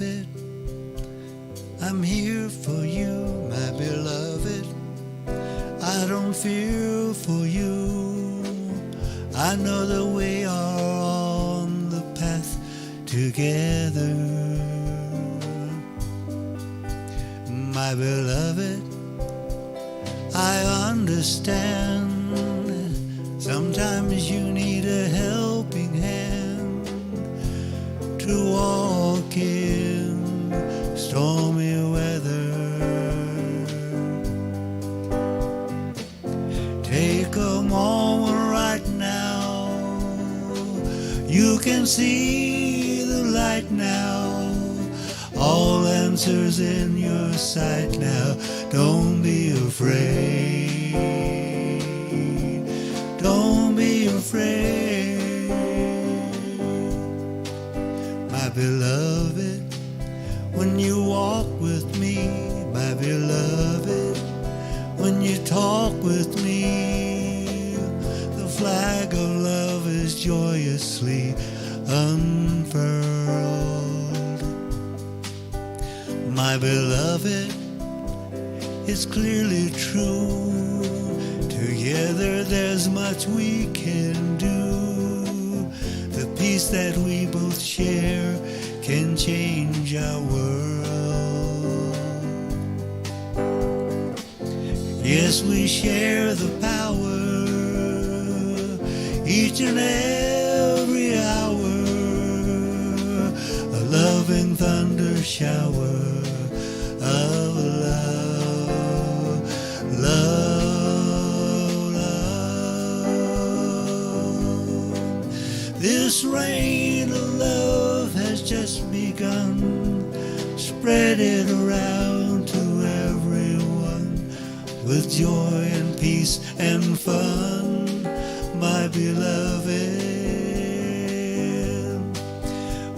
beloved. I'm here for you, my beloved. I don't fear for you. I know that we are on the path together. My beloved, I understand. Sometimes you need a helping hand to walk in stormy weather. Take a moment right now. You can see the light now. All answers in your sight now. Don't be afraid. Don't be afraid. My beloved, when you walk with me, my beloved, when you talk with me, the flag of love is joyously unfurled. My beloved, it's clearly true. Together there's much we can do. The peace that we both share can change our world. Yes, we share the power each and every hour. A loving thunder shower of love, love, love. This rain of love has just begun. Spread it around to everyone with joy and peace and fun, my beloved.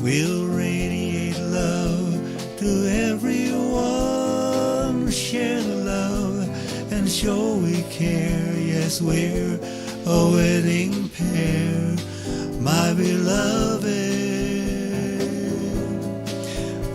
We'll radiate love to everyone. Share the love and show we care. Yes, we're a wedding pair, my beloved.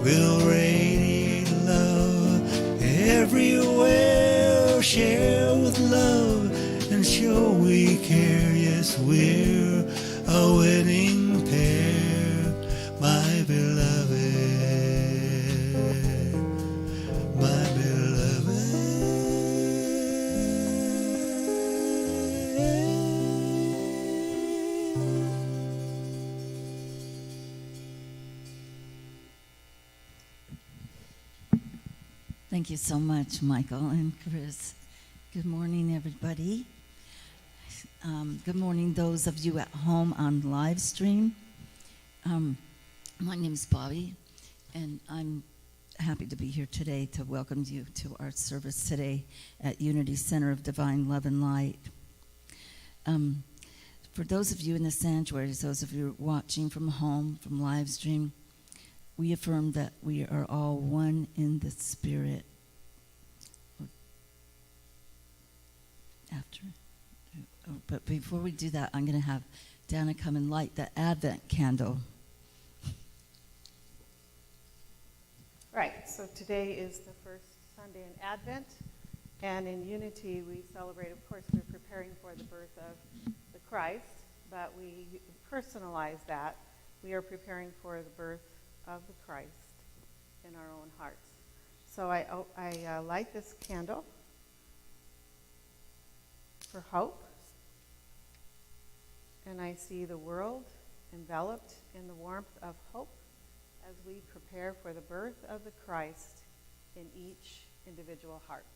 We'll radiate love everywhere. Share with love and show we care. Yes, we're a wedding pair, my beloved. My beloved. Thank you so much, Michael and Chris. Good morning, everybody. Good morning, those of you at home on live stream. My name is Bobby, and I'm happy to be here today to welcome you to our service today at Unity Center of Divine Love and Light. For those of you in the sanctuaries, those of you watching from home, from live stream, we affirm that we are all one in the Spirit. But before we do that, I'm going to have Danna come and light the Advent candle. Right, so today is the first Sunday in Advent, and in Unity we celebrate, of course, we're preparing for the birth of the Christ, but we personalize that. We are preparing for the birth of the Christ in our own hearts. So I light this candle for hope, and I see the world enveloped in the warmth of hope as we prepare for the birth of the Christ in each individual heart.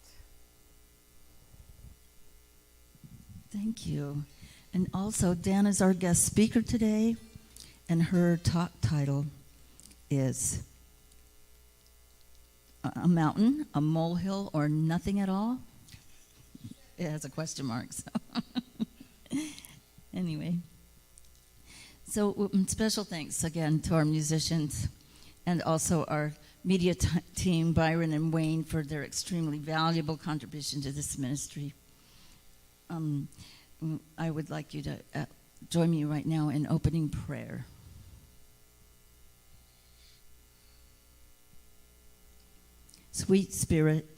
Thank you. And also, Danna's our guest speaker today, and her talk title is A Mountain, a Molehill, or Nothing at All? It has a question mark, so. Anyway. So special thanks again to our musicians and also our media team, Byron and Wayne, for their extremely valuable contribution to this ministry. I would like you to join me right now in opening prayer. Sweet Spirit,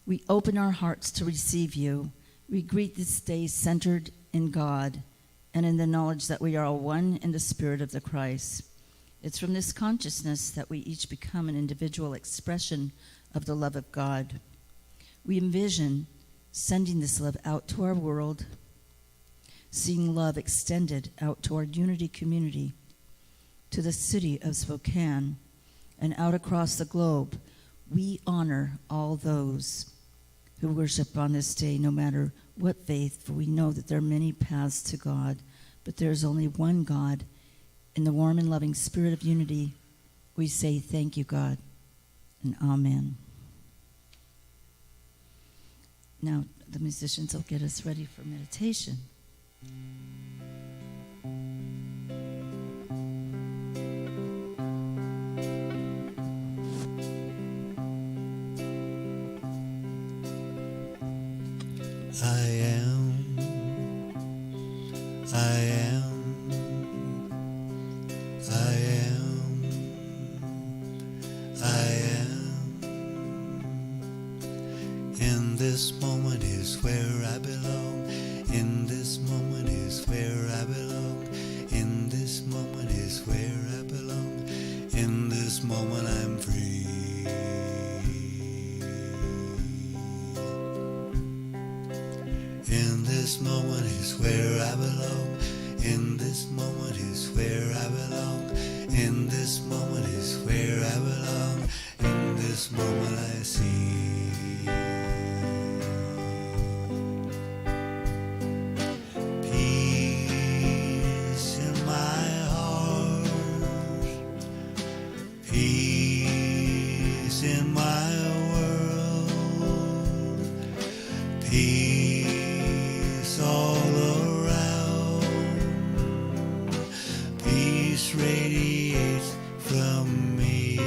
we open our hearts to receive you. We greet this day centered in God and in the knowledge that we are all one in the Spirit of the Christ. It's from this consciousness that we each become an individual expression of the love of God. We envision sending this love out to our world, seeing love extended out to our unity community, to the city of Spokane, and out across the globe. We honor all those who worship on this day, no matter what faith, for we know that there are many paths to God, but there is only one God. In the warm and loving spirit of unity, we say thank you, God, and amen. Now, the musicians will get us ready for meditation. I am, I am, I am, I am. In this moment is where I belong. In this moment is where I belong. In this moment is where I belong. In this moment I'm free. In this moment is where I belong. In this moment is where I belong. In this moment is where I belong. In this moment I see peace in my heart, peace in my world, peace all around, peace radiates from me.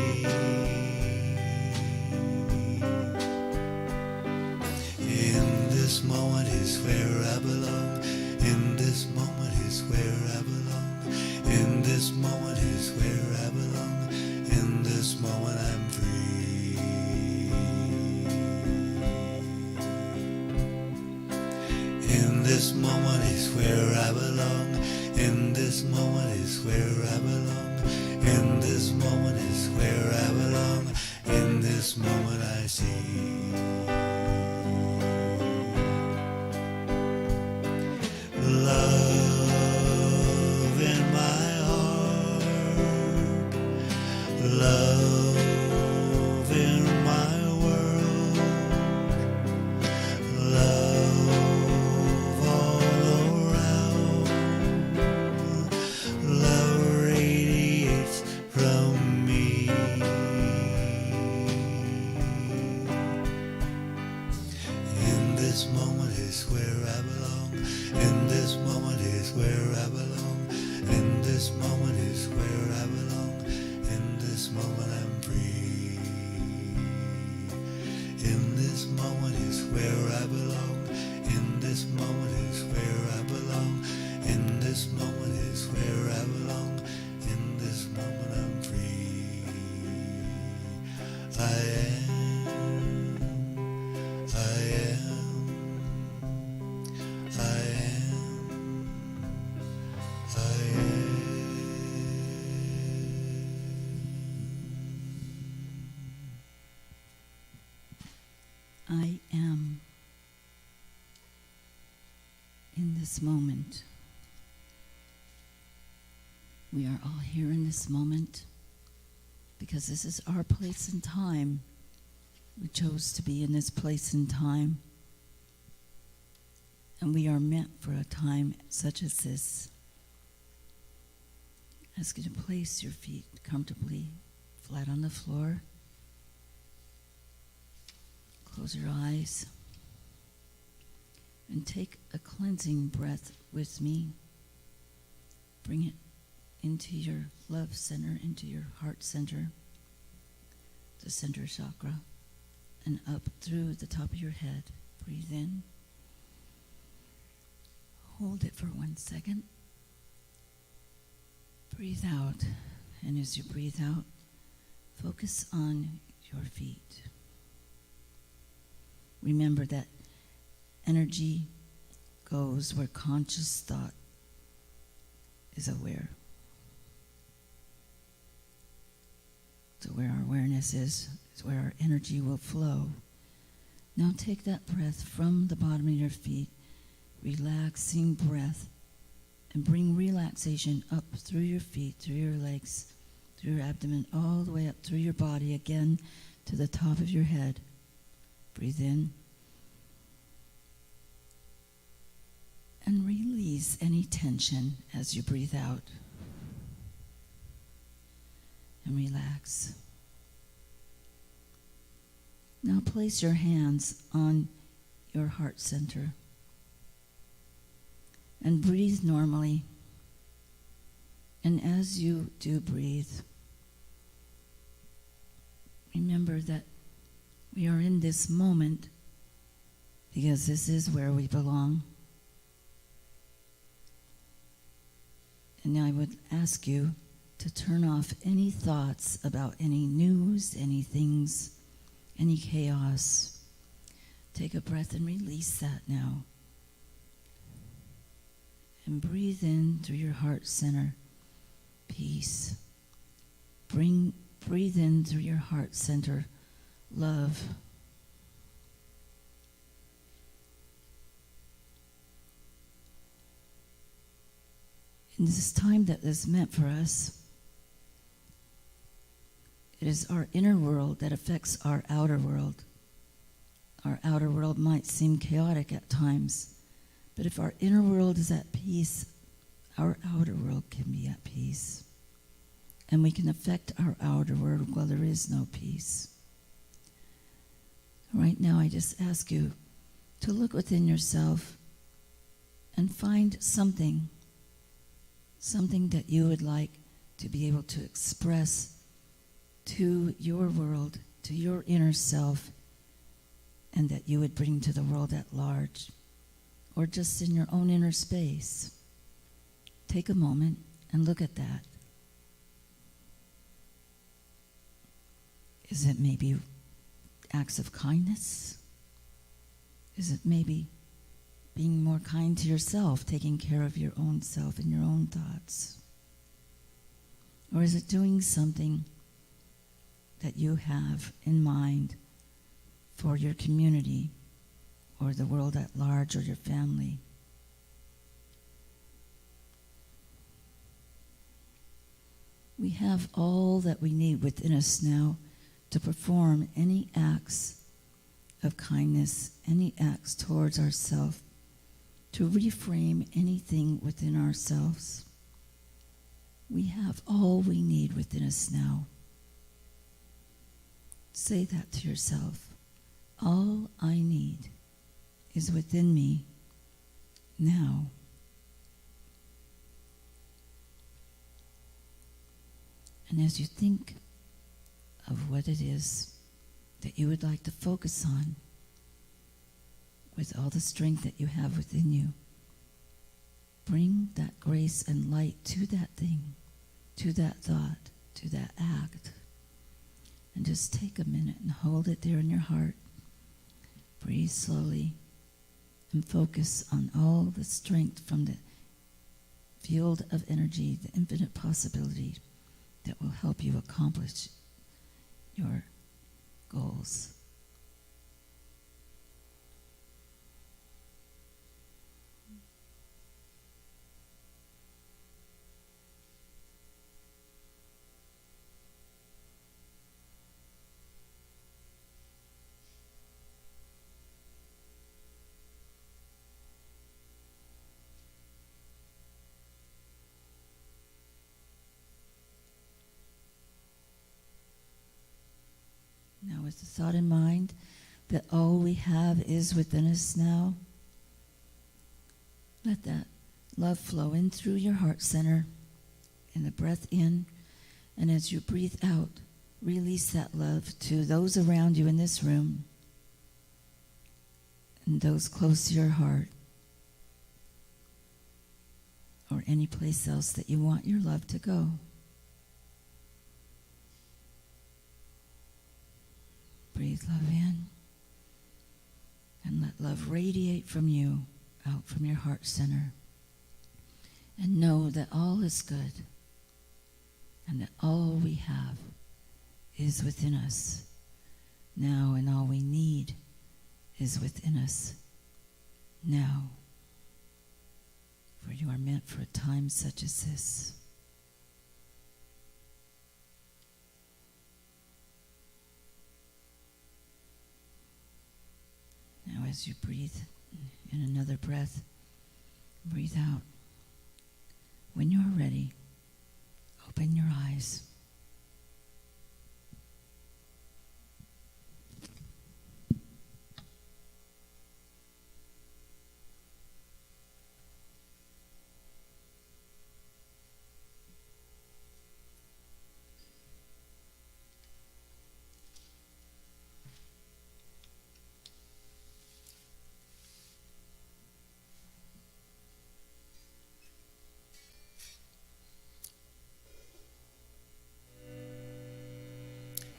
In this moment is where I belong. In this moment is where I belong. In this moment is where I belong. In this moment I'm free. In this moment is where I belong. In this moment is where I belong. In this moment is where I belong. In this moment I see love in my heart, love in my world, love all around, love radiates from me. In this moment is where I belong. In this moment is where I belong. In this moment is where I belong. In this moment I'm free. In this moment is where I belong. In this moment is where I belong. In this moment is where I belong. In this moment I'm free. I am, I am, I am, I am. I am in this moment. We are all here in this moment because this is our place and time. We chose to be in this place and time. And we are meant for a time such as this. I ask you to place your feet comfortably flat on the floor. Close your eyes and take a cleansing breath with me. Bring it into your love center, into your heart center, the center chakra, and up through the top of your head. Breathe in. Hold it for 1 second. Breathe out. And as you breathe out, focus on your feet. Remember that energy goes where conscious thought is aware. So where our awareness is where our energy will flow. Now take that breath from the bottom of your feet, relaxing breath, and bring relaxation up through your feet, through your legs, through your abdomen, all the way up through your body, again to the top of your head. Breathe in. And release any tension as you breathe out. And relax. Now place your hands on your heart center. And breathe normally. And as you do breathe, remember that we are in this moment because this is where we belong. And I would ask you to turn off any thoughts about any news, any things, any chaos. Take a breath and release that now. And breathe in through your heart center, peace. Breathe in through your heart center, love. In this time that is meant for us, it is our inner world that affects our outer world. Our outer world might seem chaotic at times, but if our inner world is at peace, our outer world can be at peace. And we can affect our outer world while there is no peace. Right now, I just ask you to look within yourself and find something that you would like to be able to express to your world, to your inner self, and that you would bring to the world at large, or just in your own inner space. Take a moment and look at that. Is it maybe acts of kindness? Is it maybe being more kind to yourself, taking care of your own self and your own thoughts? Or is it doing something that you have in mind for your community or the world at large or your family? We have all that we need within us now to perform any acts of kindness, any acts towards ourselves, to reframe anything within ourselves. We have all we need within us now. Say that to yourself. All I need is within me now. And as you think of what it is that you would like to focus on with all the strength that you have within you, bring that grace and light to that thing, to that thought, to that act. And just take a minute and hold it there in your heart. Breathe slowly and focus on all the strength from the field of energy, the infinite possibility that will help you accomplish your goals. Now, with the thought in mind that all we have is within us now, let that love flow in through your heart center and the breath in. And as you breathe out, release that love to those around you in this room and those close to your heart, or any place else that you want your love to go. Breathe love in. let love radiate from you, out from your heart center. And know that all is good and that all we have is within us now, and all we need is within us now. For you are meant for a time such as this. Now as you breathe in another breath, breathe out. When you are ready, open your eyes.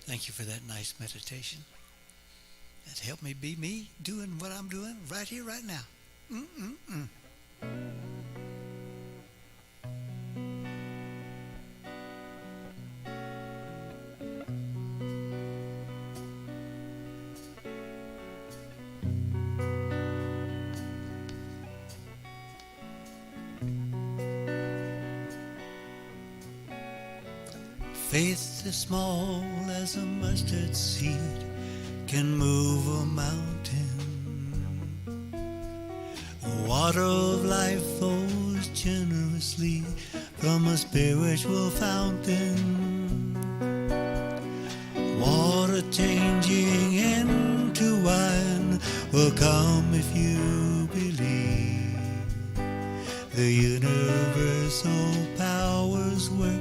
Thank you for that nice meditation. That helped me be me, doing what I'm doing right here, right now. Faith as small as a mustard seed can move a mountain. The water of life flows generously from a spiritual fountain. Water changing into wine will come if you believe. The universal powers work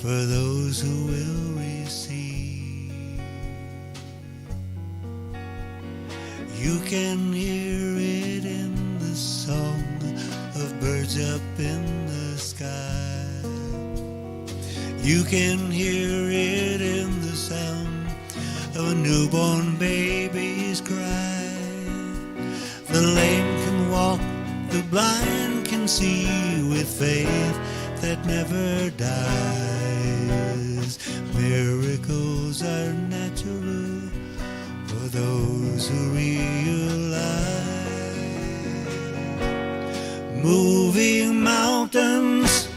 for those who will receive. You can hear it in the song of birds up in the sky. You can hear it in the sound of a newborn baby's cry. The lame can walk, the blind can see with faith that never dies. Miracles are natural for those who realize. Moving mountains,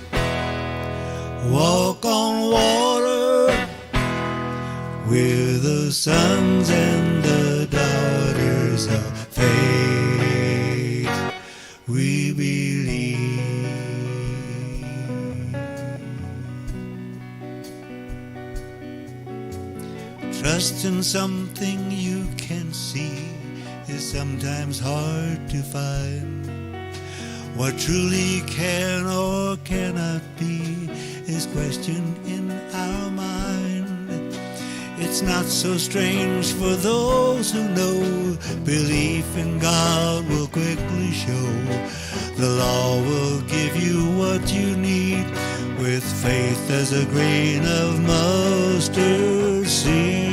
walk on water. We're the sons and the daughters of faith. We believe. Trust in something you can see is sometimes hard to find. What truly can or cannot be is questioned in our mind. It's not so strange for those who know. Belief in God will quickly show. The law will give you what you need. With faith as a grain of mustard seed.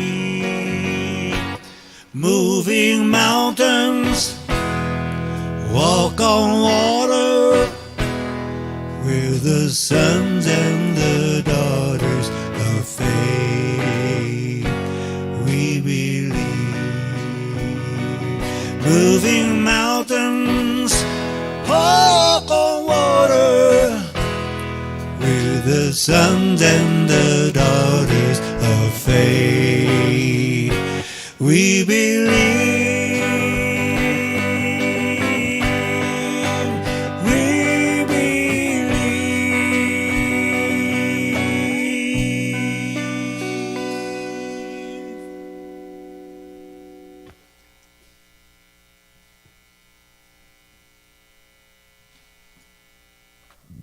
Moving mountains, walk on water. We're the sons and the daughters of faith. We believe. Moving mountains, walk on water. We're the sons and the daughters of faith. We believe. We believe.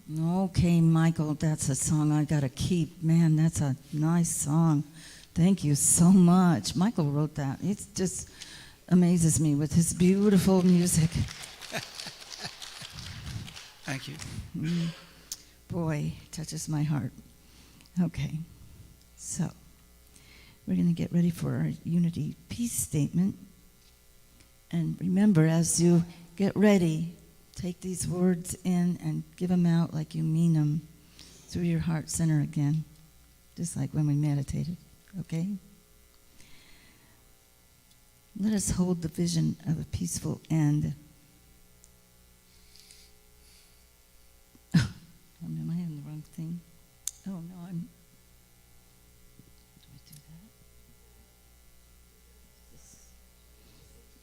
Okay, Michael, that's a song I gotta keep. Man, that's a nice song. Thank you so much. Michael wrote that. It just amazes me with his beautiful music. Thank you. Boy, touches my heart. Okay, so we're going to get ready for our unity peace statement. And remember, as you get ready, take these words in and give them out like you mean them through your heart center again, just like when we meditated, okay? Let us hold the vision of a peaceful end. Am I on the wrong thing? Oh, no, I'm... Do I do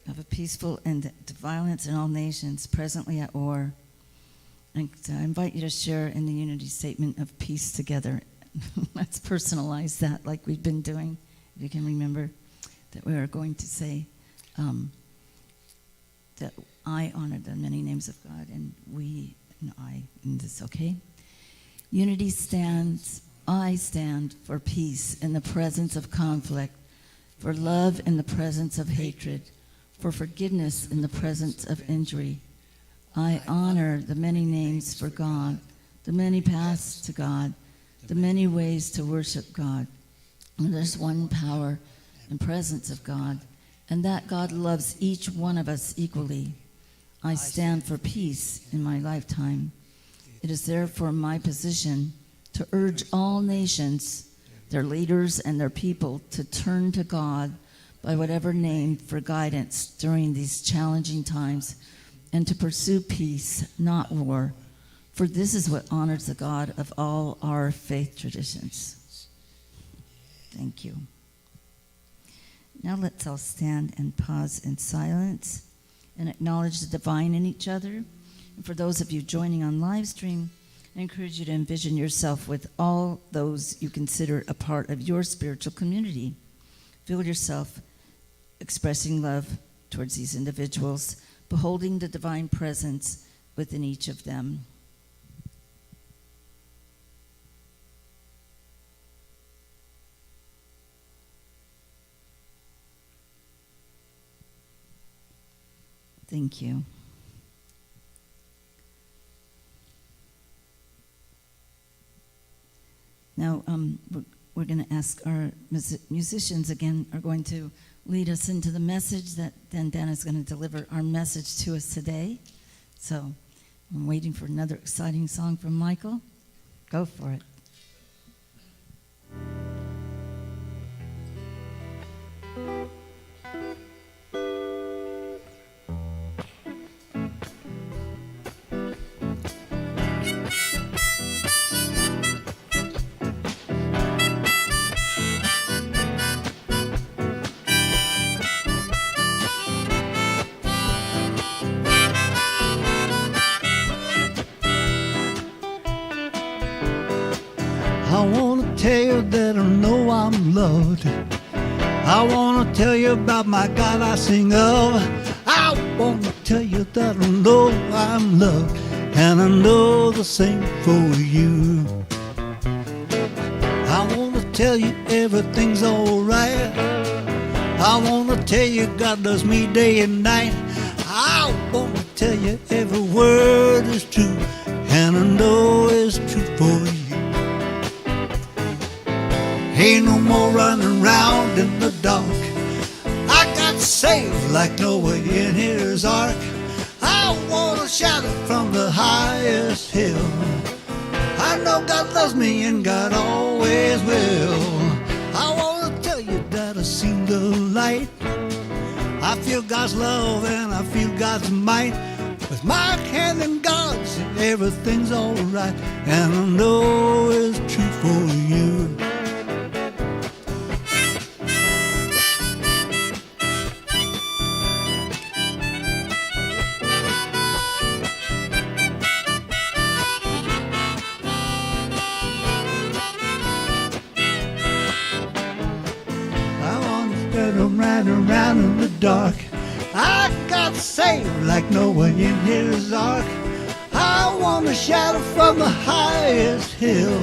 that? Of a peaceful end to violence in all nations, presently at war. And I invite you to share in the unity statement of peace together. Let's personalize that like we've been doing. If you can remember that we are going to say that I honor the many names of God, and we and I in this, okay? Unity stands, I stand for peace in the presence of conflict, for love in the presence of hatred, for forgiveness in the presence of injury. I honor the many names for God, the many paths to God, the many ways to worship God. And there's one power and presence of God, and that God loves each one of us equally. I stand for peace in my lifetime. It is therefore my position to urge all nations, their leaders and their people, to turn to God by whatever name for guidance during these challenging times, and to pursue peace, not war, for this is what honors the God of all our faith traditions. Thank you. Now let's all stand and pause in silence and acknowledge the divine in each other. And for those of you joining on live stream, I encourage you to envision yourself with all those you consider a part of your spiritual community. Feel yourself expressing love towards these individuals, beholding the divine presence within each of them. Thank you. Now, we're going to ask our musicians again are going to lead us into the message that then Danna is going to deliver our message to us today. So I'm waiting for another exciting song from Michael. Go for it. I wanna tell you that I know I'm loved. I wanna tell you about my God I sing of. I wanna tell you that I know I'm loved, and I know the same for you. I wanna tell you everything's alright. I wanna tell you God loves me day and night. I wanna tell you every word is true, and I know it's true for you. Ain't no more running around in the dark. I got saved like Noah in his ark. I wanna shout it from the highest hill. I know God loves me and God always will. I wanna tell you that I've seen the light. I feel God's love and I feel God's might. With my hand in God's, everything's alright, and I know it's true for you. Around in the dark, I got saved like Noah in his ark. I wanna shout it from the highest hill.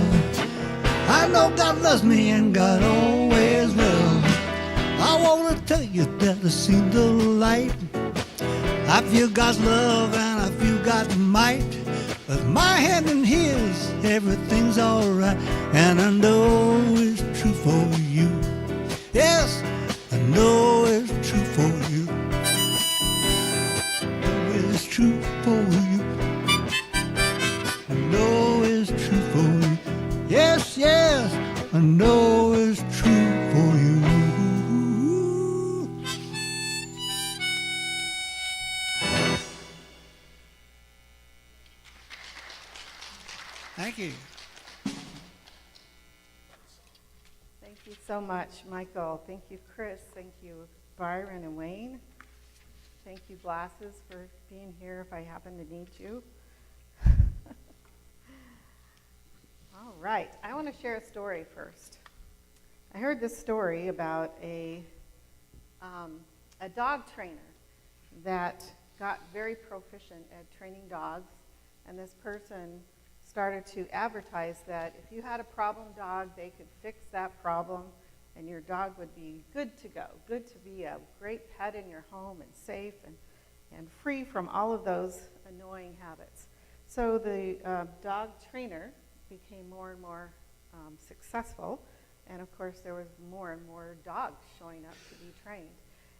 I know God loves me and God always will. I wanna tell you that I've seen the light. I feel God's love and I feel God's might. With my hand in his, everything's alright, and I know it's true for you. Yes, I know it's true for you. Thank you. Thank you so much, Michael. Thank you, Chris. Thank you, Byron and Wayne. Thank you, Glasses, for being here if I happen to need you. All right, I want to share a story first. I heard this story about a dog trainer that got very proficient at training dogs, and this person started to advertise that if you had a problem dog, they could fix that problem, and your dog would be good to go, good to be a great pet in your home and safe and free from all of those annoying habits. So the dog trainer became more and more successful, and of course there was more and more dogs showing up to be trained.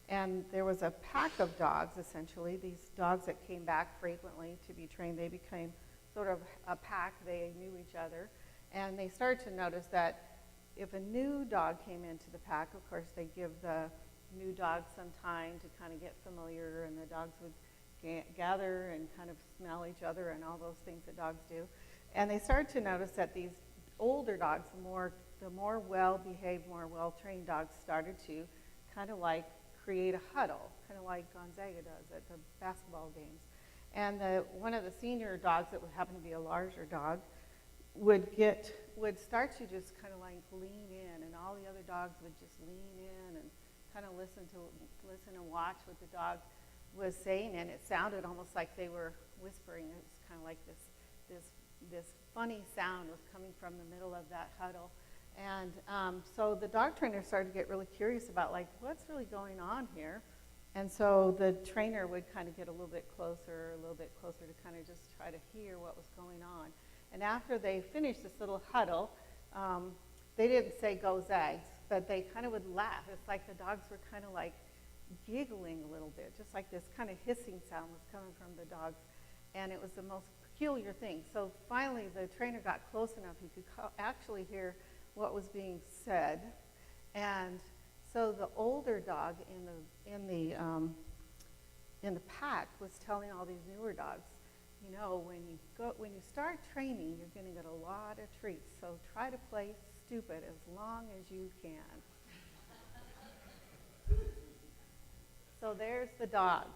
And there was a pack of dogs, essentially, these dogs that came back frequently to be trained. They became sort of a pack. They knew each other. And they started to notice that if a new dog came into the pack, of course, they give the new dog some time to kind of get familiar, and the dogs would gather and kind of smell each other and all those things that dogs do. And they started to notice that these older dogs, the more well-behaved, more well-trained dogs, started to kind of like create a huddle, kind of like Gonzaga does at the basketball games. And one of the senior dogs that would happen to be a larger dog would start to just kind of like lean in, and all the other dogs would just lean in and kind of listen and watch what the dog was saying, and it sounded almost like they were whispering. It was kind of like this funny sound was coming from the middle of that huddle. And so the dog trainer started to get really curious about, like, what's really going on here? And so the trainer would kind of get a little bit closer to kind of just try to hear what was going on. And after they finished this little huddle, they didn't say "go Zags," but they kind of would laugh. It's like the dogs were kind of like giggling a little bit, just like this kind of hissing sound was coming from the dogs. And it was the most peculiar thing. So finally the trainer got close enough he could actually hear what was being said. And so the older dog in the pack was telling all these newer dogs, you know, when you start training, you're going to get a lot of treats. So try to play stupid as long as you can. So there's the dogs.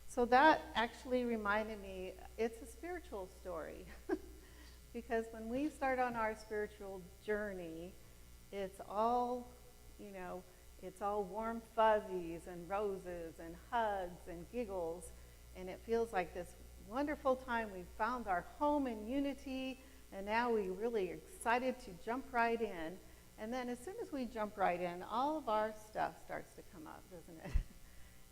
So that actually reminded me, it's a spiritual story. Because when we start on our spiritual journey, it's all, you know, it's all warm fuzzies and roses and hugs and giggles, and it feels like this wonderful time. We've found our home in unity, and now we're really excited to jump right in. And then as soon as we jump right in, all of our stuff starts to come up, doesn't it?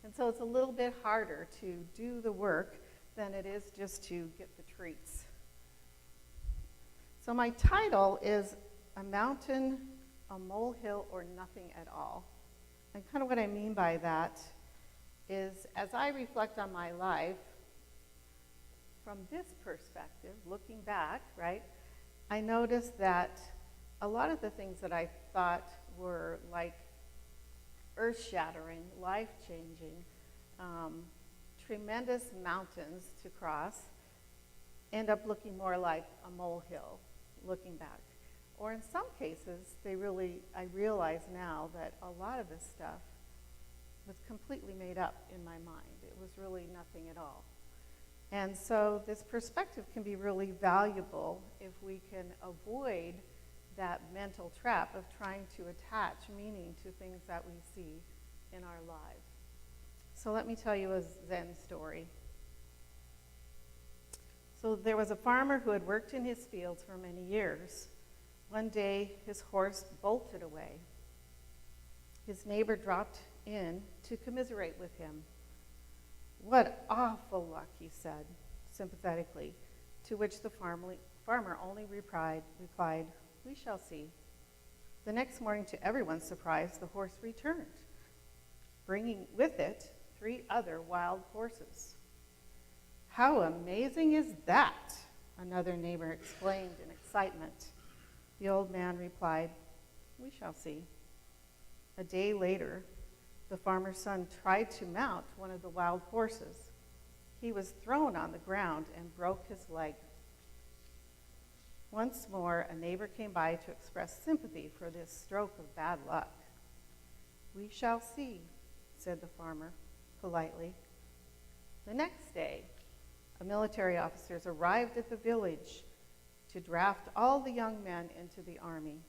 And so it's a little bit harder to do the work than it is just to get the treats. So my title is A Mountain, a Molehill, or Nothing at All. And kind of what I mean by that is, as I reflect on my life, from this perspective, looking back, right, I noticed that a lot of the things that I thought were like earth-shattering, life-changing, tremendous mountains to cross, end up looking more like a molehill, looking back. Or in some cases, I realize now that a lot of this stuff was completely made up in my mind. It was really nothing at all. And so this perspective can be really valuable if we can avoid that mental trap of trying to attach meaning to things that we see in our lives. So let me tell you a Zen story. So there was a farmer who had worked in his fields for many years. One day, his horse bolted away. His neighbor dropped in to commiserate with him. "What awful luck," he said, sympathetically, to which the farmer only replied, "We shall see." The next morning, to everyone's surprise, the horse returned, bringing with it 3 other wild horses. "How amazing is that?" another neighbor exclaimed in excitement. The old man replied, "We shall see." A day later, the farmer's son tried to mount one of the wild horses. He was thrown on the ground and broke his leg. Once more, a neighbor came by to express sympathy for this stroke of bad luck. "We shall see," said the farmer politely. The next day, military officers arrived at the village to draft all the young men into the army.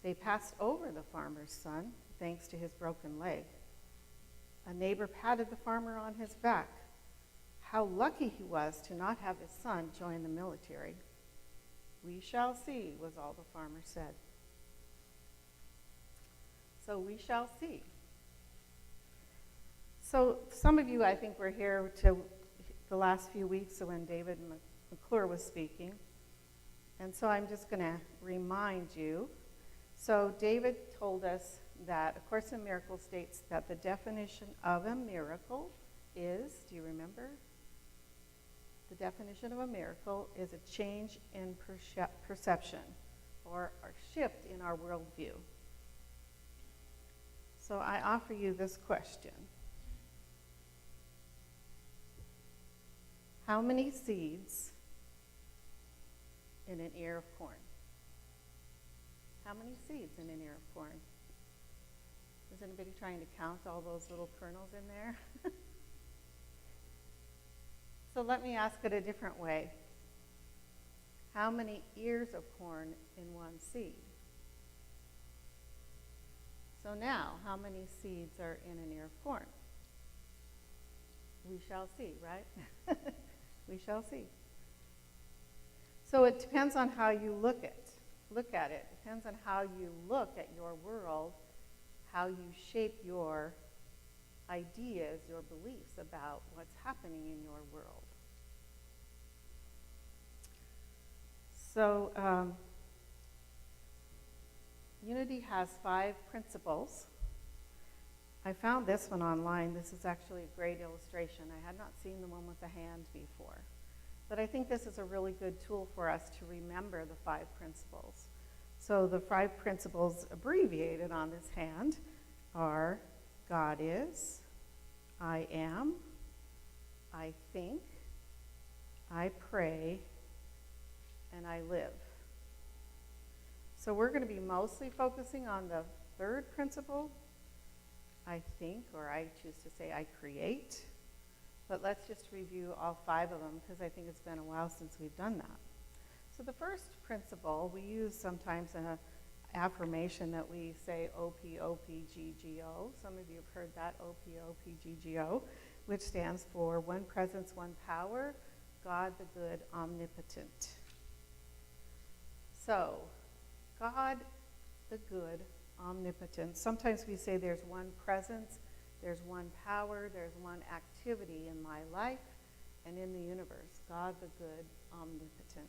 They passed over the farmer's son, thanks to his broken leg. A neighbor patted the farmer on his back. How lucky he was to not have his son join the military. "We shall see," was all the farmer said. So we shall see. So some of you, I think, were here to the last few weeks when David McClure was speaking. And so I'm just going to remind you. So David told us that A Course in Miracles states that the definition of a miracle is, do you remember? The definition of a miracle is a change in perception or a shift in our worldview. So I offer you this question. How many seeds in an ear of corn? How many seeds in an ear of corn? Is anybody trying to count all those little kernels in there? So let me ask it a different way. How many ears of corn in one seed? So now, how many seeds are in an ear of corn? We shall see, right? We shall see. So it depends on how you look at it. It depends on how you look at your world, how you shape your ideas, your beliefs about what's happening in your world. So Unity has 5 principles. I found this one online. This is actually a great illustration. I had not seen the one with the hand before. But I think this is a really good tool for us to remember the 5 principles. So the 5 principles abbreviated on this hand are God is, I am, I think, I pray, and I live. So we're going to be mostly focusing on the 3rd principle, I think, or I choose to say I create. But let's just review all 5 of them because I think it's been a while since we've done that. So the first principle, we use sometimes an affirmation that we say O-P-O-P-G-G-O. Some of you have heard that, O-P-O-P-G-G-O, which stands for one presence, one power, God the good, omnipotent. So, God the good, omnipotent. Sometimes we say there's one presence, there's one power, there's one activity in my life and in the universe. God the good, omnipotent.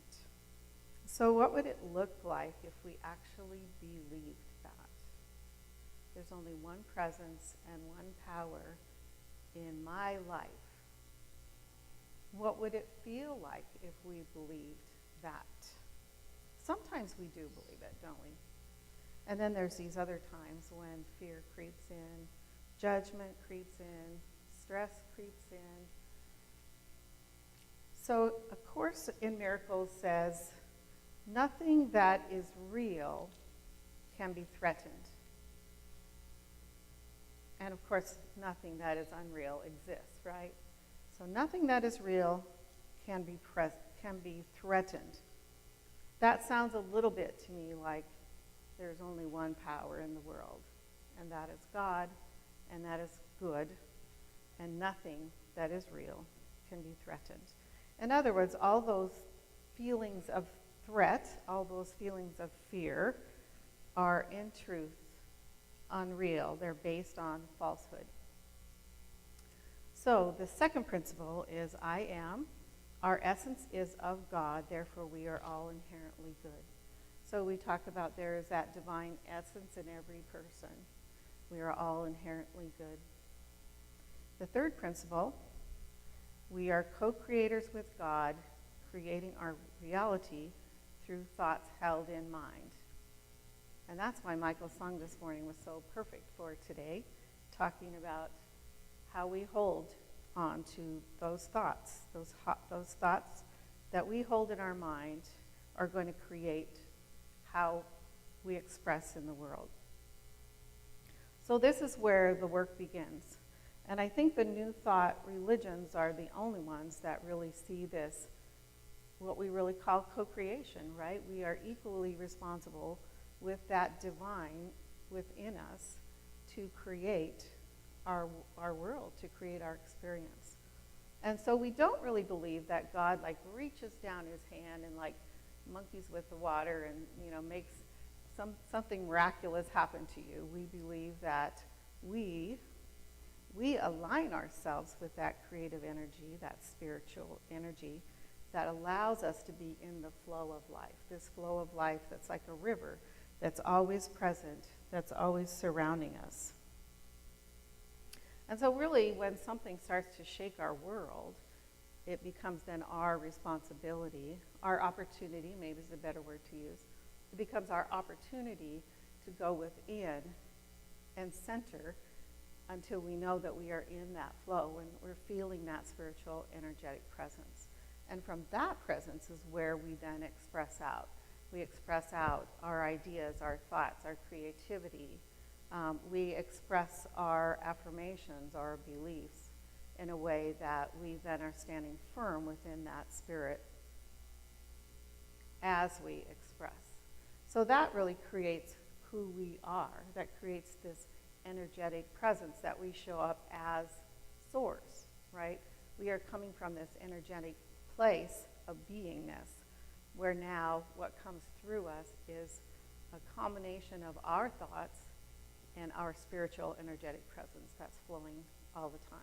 So what would it look like if we actually believed that? There's only one presence and one power in my life. What would it feel like if we believed that? Sometimes we do believe it, don't we? And then there's these other times when fear creeps in, judgment creeps in, stress creeps in. So A Course in Miracles says, nothing that is real can be threatened. And of course, nothing that is unreal exists, right? So nothing that is real can be threatened. That sounds a little bit to me like there's only one power in the world, and that is God, and that is good, and nothing that is real can be threatened. In other words, all those feelings of threat, all those feelings of fear are in truth unreal. They're based on falsehood. So the second principle is I am. Our essence is of God, therefore we are all inherently good. So we talked about there is that divine essence in every person. We are all inherently good. The third principle, we are co-creators with God, creating our reality through thoughts held in mind. And that's why Michael's song this morning was so perfect for today, talking about how we hold on to those thoughts, those thoughts that we hold in our mind are going to create how we express in the world. So this is where the work begins. And I think the New Thought religions are the only ones that really see this, what we really call co-creation, right? We are equally responsible with that divine within us to create our world, to create our experience. And so we don't really believe that God like reaches down his hand and like monkeys with the water and, you know, makes something miraculous happen to you. We believe that we align ourselves with that creative energy, that spiritual energy that allows us to be in the flow of life, this flow of life that's like a river, that's always present, that's always surrounding us. And so really, when something starts to shake our world, it becomes then our responsibility, our opportunity, maybe is a better word to use. It becomes our opportunity to go within and center until we know that we are in that flow and we're feeling that spiritual, energetic presence. And from that presence is where we then express out. We express out our ideas, our thoughts, our creativity. We express our affirmations, our beliefs in a way that we then are standing firm within that spirit as we express. So that really creates who we are. That creates this energetic presence that we show up as source, right? We are coming from this energetic place of beingness, where now what comes through us is a combination of our thoughts and our spiritual energetic presence that's flowing all the time.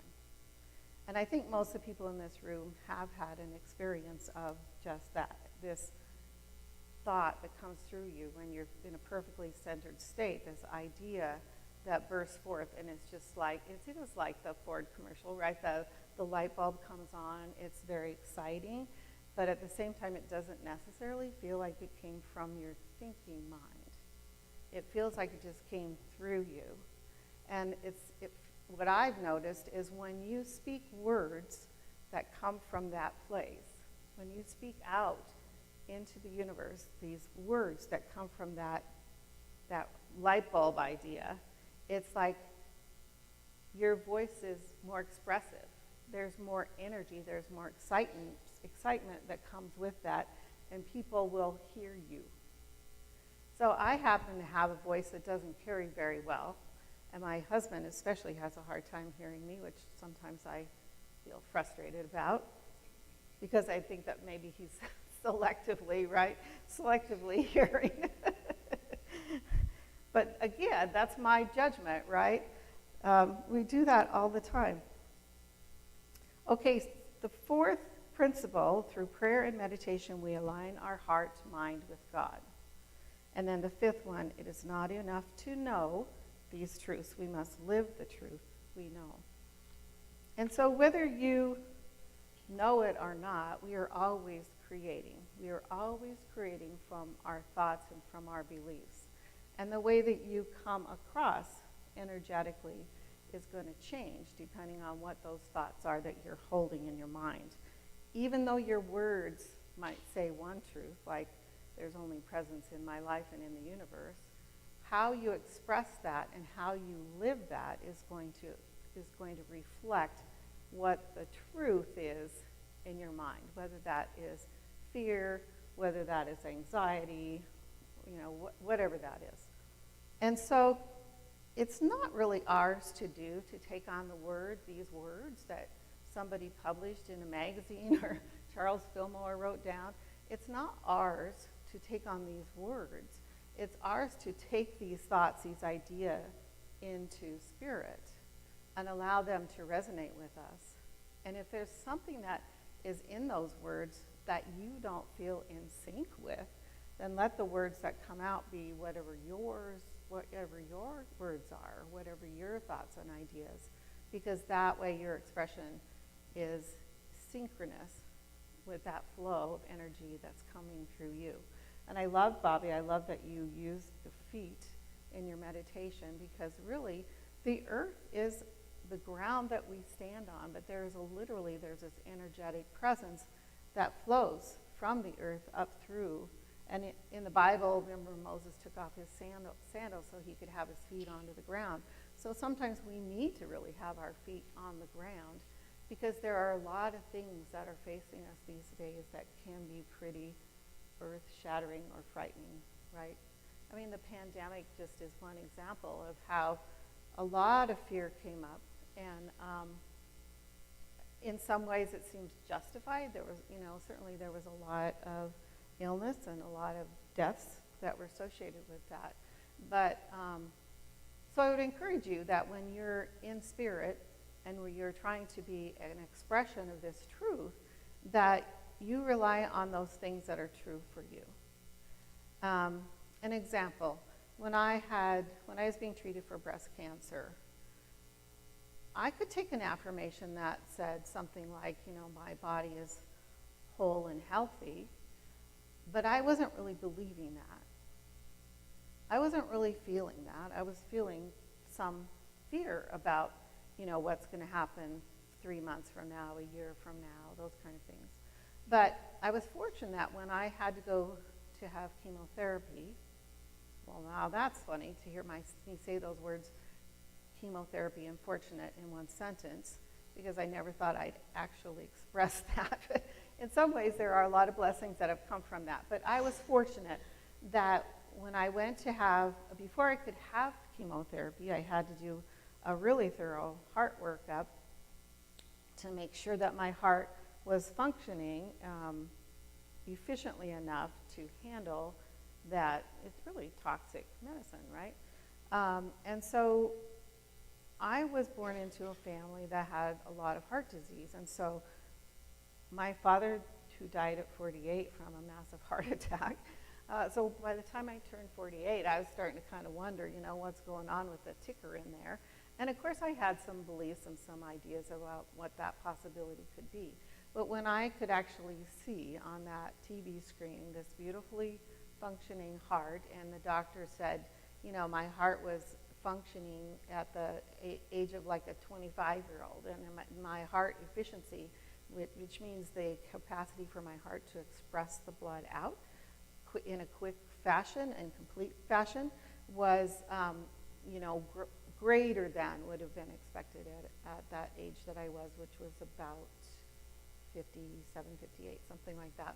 And I think most of the people in this room have had an experience of just that, this thought that comes through you when you're in a perfectly centered state, this idea that bursts forth, and it's just like, it's just like the Ford commercial, right? The light bulb comes on, it's very exciting, but at the same time, it doesn't necessarily feel like it came from your thinking mind. It feels like it just came through you. And what I've noticed is when you speak words that come from that place, when you speak out into the universe, these words that come from that light bulb idea, it's like your voice is more expressive. There's more energy, there's more excitement that comes with that, and people will hear you. So I happen to have a voice that doesn't carry very well, and my husband especially has a hard time hearing me, which sometimes I feel frustrated about, because I think that maybe he's selectively hearing. But again, that's my judgment, right? We do that all the time. Okay, the fourth principle, through prayer and meditation, we align our heart, mind with God. And then the fifth one, it is not enough to know these truths. We must live the truth we know. And so whether you know it or not, we are always creating. We are always creating from our thoughts and from our beliefs. And the way that you come across energetically is going to change depending on what those thoughts are that you're holding in your mind. Even though your words might say one truth, like there's only presence in my life and in the universe, how you express that and how you live that is going to reflect what the truth is in your mind, whether that is fear, whether that is anxiety, whatever that is. And so it's not really ours to do to take on these words that somebody published in a magazine or Charles Fillmore wrote down. It's not ours to take on these words. It's ours to take these thoughts, these ideas into spirit and allow them to resonate with us. And if there's something that is in those words that you don't feel in sync with, then let the words that come out be whatever your words are, whatever your thoughts and ideas, because that way your expression is synchronous with that flow of energy that's coming through you. And I love, Bobby, I love that you use the feet in your meditation, because really the earth is the ground that we stand on, but there's this energetic presence that flows from the earth up through And in the Bible, remember Moses took off his sandals so he could have his feet onto the ground. So sometimes we need to really have our feet on the ground because there are a lot of things that are facing us these days that can be pretty earth-shattering or frightening, right? I mean, the pandemic just is one example of how a lot of fear came up, and in some ways it seems justified. There was, certainly there was a lot of illness and a lot of deaths that were associated with that. But so I would encourage you that when you're in spirit and when you're trying to be an expression of this truth, that you rely on those things that are true for you. An example, when I was being treated for breast cancer, I could take an affirmation that said something like, my body is whole and healthy, but I wasn't really believing that. I wasn't really feeling that. I was feeling some fear about, what's going to happen 3 months from now, a year from now, those kind of things. But I was fortunate that when I had to go to have chemotherapy, well, now that's funny to hear me say those words, chemotherapy and fortunate, in one sentence, because I never thought I'd actually express that. In some ways, there are a lot of blessings that have come from that. But I was fortunate that when I went to before I could have chemotherapy, I had to do a really thorough heart workup to make sure that my heart was functioning efficiently enough to handle that. It's really toxic medicine, right? And so I was born into a family that had a lot of heart disease. And so my father, who died at 48 from a massive heart attack, so by the time I turned 48, I was starting to kind of wonder, what's going on with the ticker in there. And of course, I had some beliefs and some ideas about what that possibility could be. But when I could actually see on that TV screen this beautifully functioning heart, and the doctor said, my heart was functioning at the age of like a 25-year-old, and my heart efficiency, which means the capacity for my heart to express the blood out in a quick fashion and complete fashion, was greater than would have been expected at that age that I was, which was about 57, 58, something like that.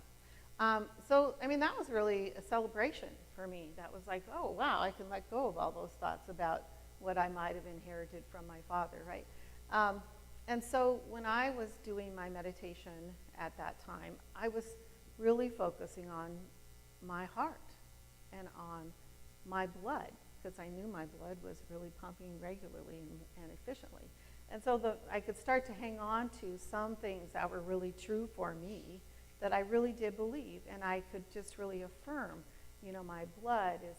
So, that was really a celebration for me. That was like, oh, wow, I can let go of all those thoughts about what I might have inherited from my father, right? And so when I was doing my meditation at that time, I was really focusing on my heart and on my blood, because I knew my blood was really pumping regularly and efficiently. And so I could start to hang on to some things that were really true for me, that I really did believe, and I could just really affirm, my blood is,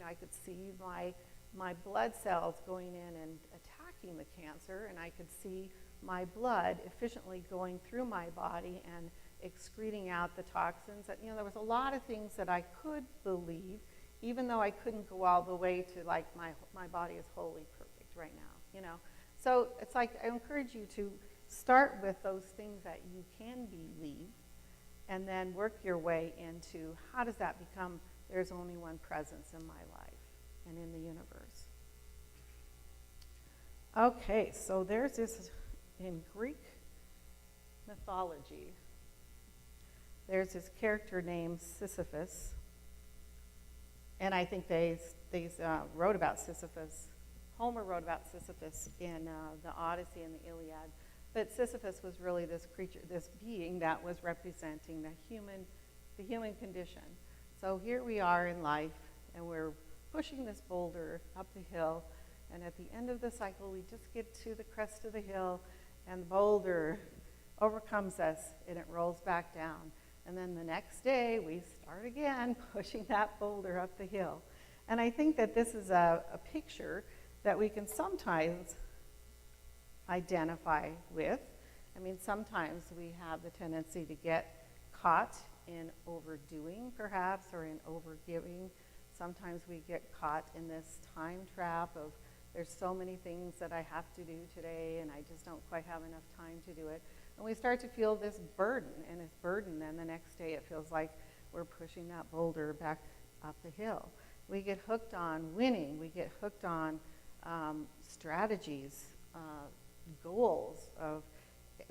I could see my blood cells going in and attacking the cancer, and I could see my blood efficiently going through my body and excreting out the toxins. There was a lot of things that I could believe, even though I couldn't go all the way to like my body is wholly perfect right now, So it's like I encourage you to start with those things that you can believe, and then work your way into how does that become there's only one presence in my life and in the universe. Okay, so there's this, in Greek mythology, there's this character named Sisyphus, and I think they wrote about Sisyphus. Homer wrote about Sisyphus in the Odyssey and the Iliad. But Sisyphus was really this creature, this being that was representing the human condition. So here we are in life, and we're pushing this boulder up the hill, and at the end of the cycle, we just get to the crest of the hill, and the boulder overcomes us, and it rolls back down. And then the next day, we start again, pushing that boulder up the hill. And I think that this is a picture that we can sometimes identify with. Sometimes we have the tendency to get caught in overdoing, perhaps, or in overgiving. Sometimes we get caught in this time trap of there's so many things that I have to do today, and I just don't quite have enough time to do it. And we start to feel this burden, and then the next day it feels like we're pushing that boulder back up the hill. We get hooked on winning. We get hooked on strategies, goals.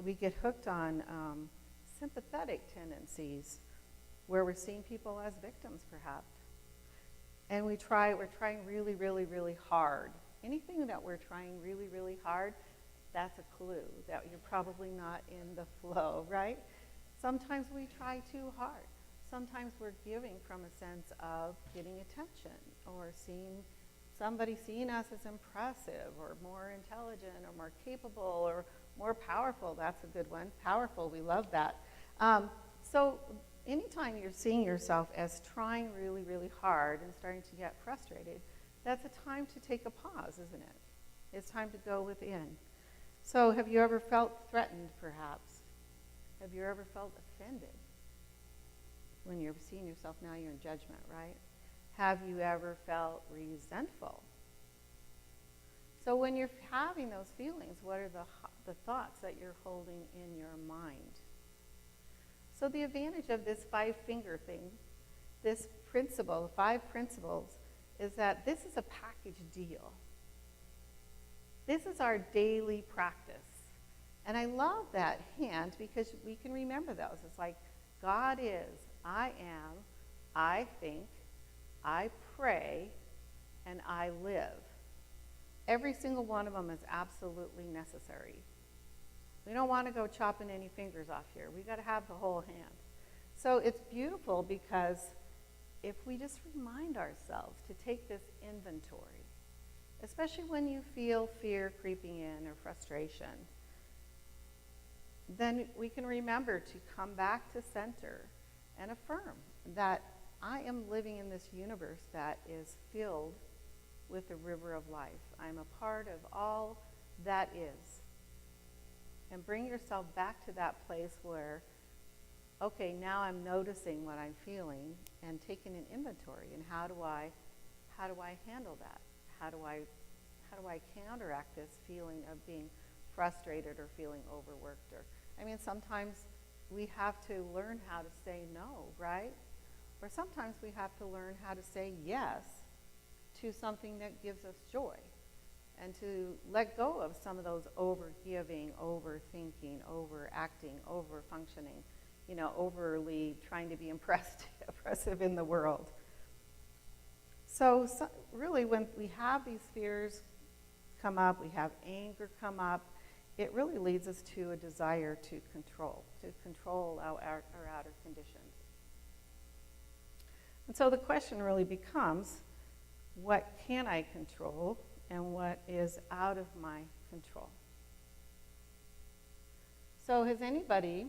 We get hooked on sympathetic tendencies where we're seeing people as victims, perhaps. And we're trying really, really, really hard. Anything that we're trying really, really hard, that's a clue that you're probably not in the flow, right? Sometimes we try too hard. Sometimes we're giving from a sense of getting attention or somebody seeing us as impressive or more intelligent or more capable or more powerful. That's a good one. Powerful, we love that. So anytime you're seeing yourself as trying really, really hard and starting to get frustrated, that's a time to take a pause, isn't it? It's time to go within. So have you ever felt threatened, perhaps? Have you ever felt offended? When you're seeing yourself now, you're in judgment, right? Have you ever felt resentful? So when you're having those feelings, what are the thoughts that you're holding in your mind? So the advantage of this 5-finger thing, this principle, the 5 principles, is that this is a package deal. This is our daily practice. And I love that hint because we can remember those. It's like, God is, I am, I think, I pray, and I live. Every single one of them is absolutely necessary. We don't want to go chopping any fingers off here. We got to have the whole hand. So it's beautiful because if we just remind ourselves to take this inventory, especially when you feel fear creeping in or frustration, then we can remember to come back to center and affirm that I am living in this universe that is filled with the river of life. I'm a part of all that is. And bring yourself back to that place where, okay, now I'm noticing what I'm feeling and taking an inventory. And how do I handle that? How do I counteract this feeling of being frustrated or feeling overworked? Sometimes we have to learn how to say no, right? Or sometimes we have to learn how to say yes to something that gives us joy and to let go of some of those over-giving, overthinking, overacting, over-functioning, overly trying to be impressive in the world. So really when we have these fears come up, we have anger come up, it really leads us to a desire to control our outer conditions. And so the question really becomes, what can I control and what is out of my control? So has anybody,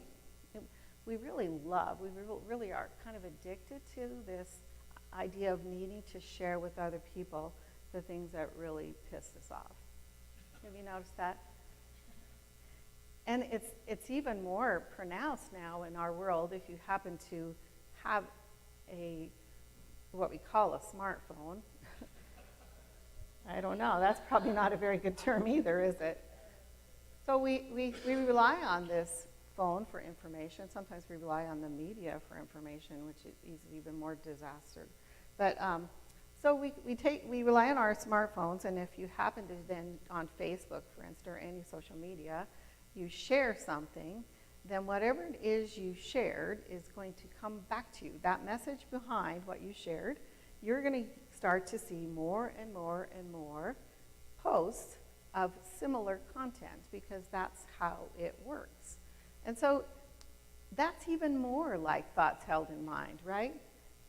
we really are kind of addicted to this idea of needing to share with other people the things that really piss us off. Have you noticed that? And it's even more pronounced now in our world if you happen to have what we call a smartphone. I don't know, that's probably not a very good term either, is it? So we rely on this phone for information. Sometimes we rely on the media for information, which is even more disaster. But so we rely on our smartphones, and if you happen to then on Facebook, for instance, or any social media, you share something, then whatever it is you shared is going to come back to you. That message behind what you shared, you're going to start to see more and more and more posts of similar content because that's how it works. And so that's even more like thoughts held in mind, right?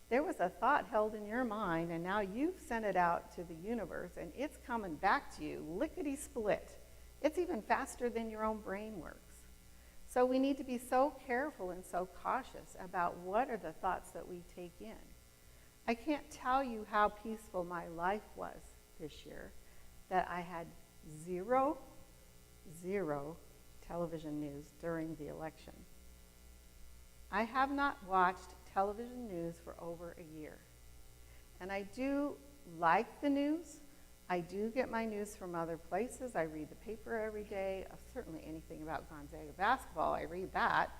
There was a thought held in your mind, and now you've sent it out to the universe, and it's coming back to you lickety-split. It's even faster than your own brain works. So we need to be so careful and so cautious about what are the thoughts that we take in. I can't tell you how peaceful my life was this year, that I had zero television news during the election. I have not watched television news for over a year. And I do like the news. I do get my news from other places. I read the paper every day. Certainly anything about Gonzaga basketball, I read that.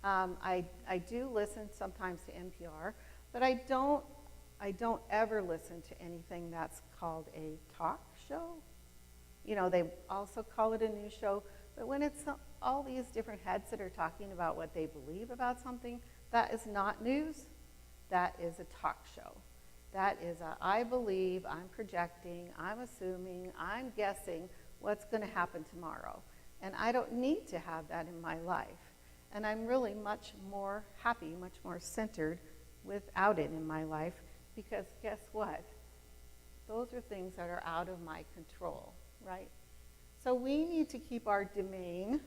I do listen sometimes to NPR, but I don't ever listen to anything that's called a talk show. You know, they also call it a news show, but when it's all these different heads that are talking about what they believe about something, that is not news. That is a talk show. That is I believe, I'm projecting, I'm assuming, I'm guessing what's going to happen tomorrow. And I don't need to have that in my life. And I'm really much more happy, much more centered without it in my life, because guess what? Those are things that are out of my control, right? So we need to keep our domain,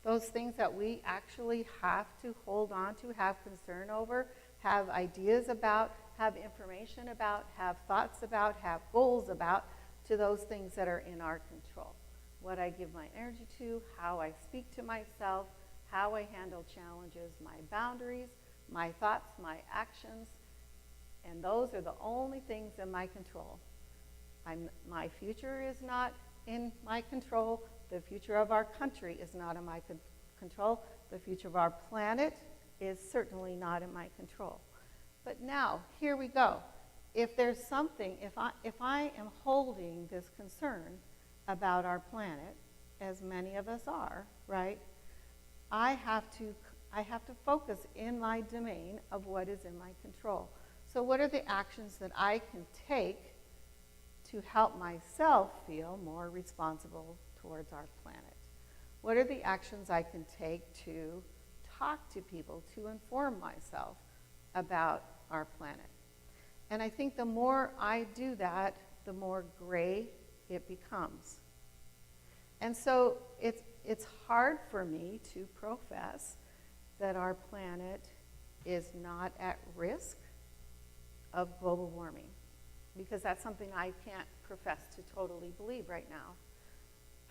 those things that we actually have to hold on to, have concern over, have ideas about, have information about, have thoughts about, have goals about, to those things that are in our control. What I give my energy to, how I speak to myself, how I handle challenges, my boundaries, my thoughts, my actions, and those are the only things in my control. My future is not in my control. The future of our country is not in my control. The future of our planet is certainly not in my control. But now, here we go. If there's something, if I am holding this concern about our planet, as many of us are, right, I have to focus in my domain of what is in my control. So what are the actions that I can take to help myself feel more responsible towards our planet? What are the actions I can take to talk to people, to inform myself about our planet? And I think the more I do that, the more gray it becomes. And so it's hard for me to profess that our planet is not at risk of global warming, because that's something I can't profess to totally believe right now.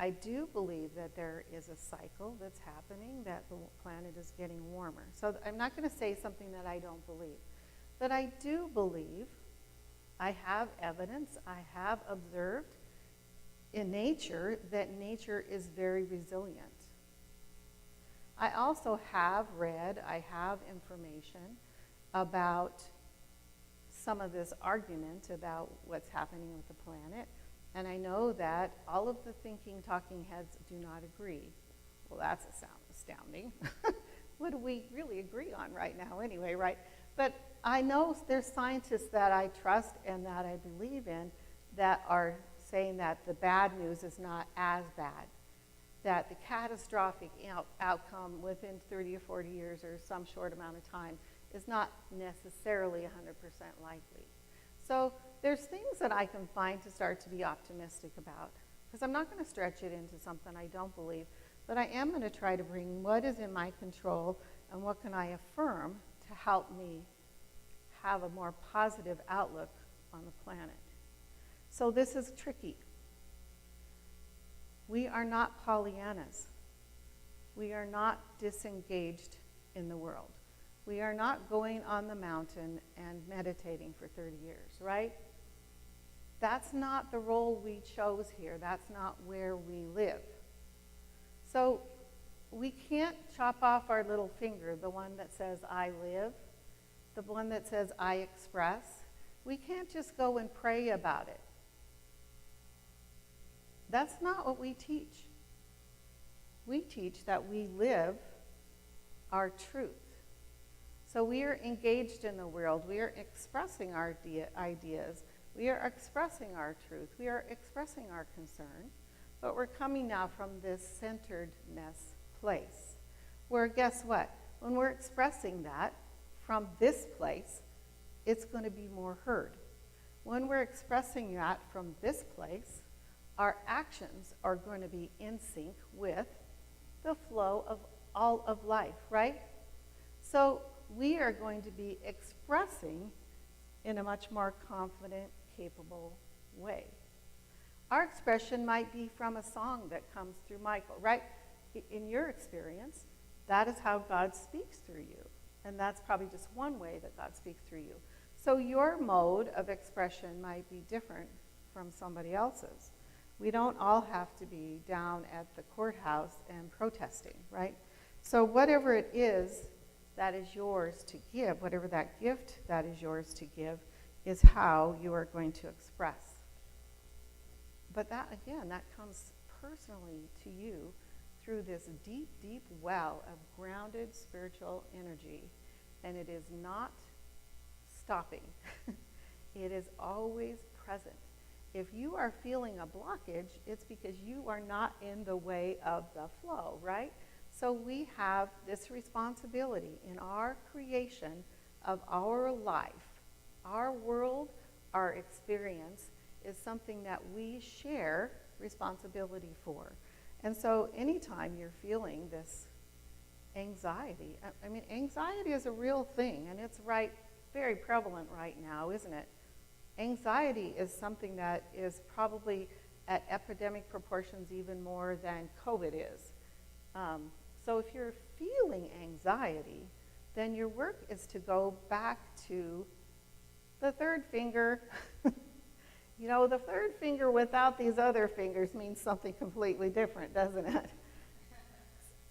I do believe that there is a cycle that's happening, that the planet is getting warmer. So I'm not going to say something that I don't believe. But I do believe, I have evidence, I have observed in nature that nature is very resilient. I also have read, I have information about some of this argument about what's happening with the planet, and I know that all of the thinking, talking heads do not agree. Well, that's astounding. What do we really agree on right now anyway, right? But I know there's scientists that I trust and that I believe in that are saying that the bad news is not as bad, that the catastrophic outcome within 30 or 40 years or some short amount of time is not necessarily 100% likely. So there's things that I can find to start to be optimistic about, because I'm not going to stretch it into something I don't believe, but I am going to try to bring what is in my control and what can I affirm to help me have a more positive outlook on the planet. So this is tricky. We are not Pollyannas. We are not disengaged in the world. We are not going on the mountain and meditating for 30 years, right? That's not the role we chose here. That's not where we live. So we can't chop off our little finger, the one that says I live, the one that says I express. We can't just go and pray about it. That's not what we teach. We teach that we live our truth. So we are engaged in the world. We are expressing our ideas. We are expressing our truth. We are expressing our concern. But we're coming now from this centeredness place, where guess what? When we're expressing that from this place, it's going to be more heard. When we're expressing that from this place, our actions are going to be in sync with the flow of all of life, right? So we are going to be expressing in a much more confident, capable way. Our expression might be from a song that comes through Michael, right? In your experience, that is how God speaks through you. And that's probably just one way that God speaks through you. So your mode of expression might be different from somebody else's. We don't all have to be down at the courthouse and protesting, right? So whatever it is that is yours to give, whatever that gift that is yours to give, is how you are going to express. But that, again, that comes personally to you through this deep, deep well of grounded spiritual energy. And it is not stopping. It is always present. If you are feeling a blockage, it's because you are not in the way of the flow, right? So we have this responsibility in our creation of our life. Our world, our experience, is something that we share responsibility for. And so anytime you're feeling this anxiety, I mean, anxiety is a real thing, and it's very prevalent right now, isn't it? Anxiety is something that is probably at epidemic proportions even more than COVID is. So if you're feeling anxiety, then your work is to go back to the third finger. You know, the third finger without these other fingers means something completely different, doesn't it?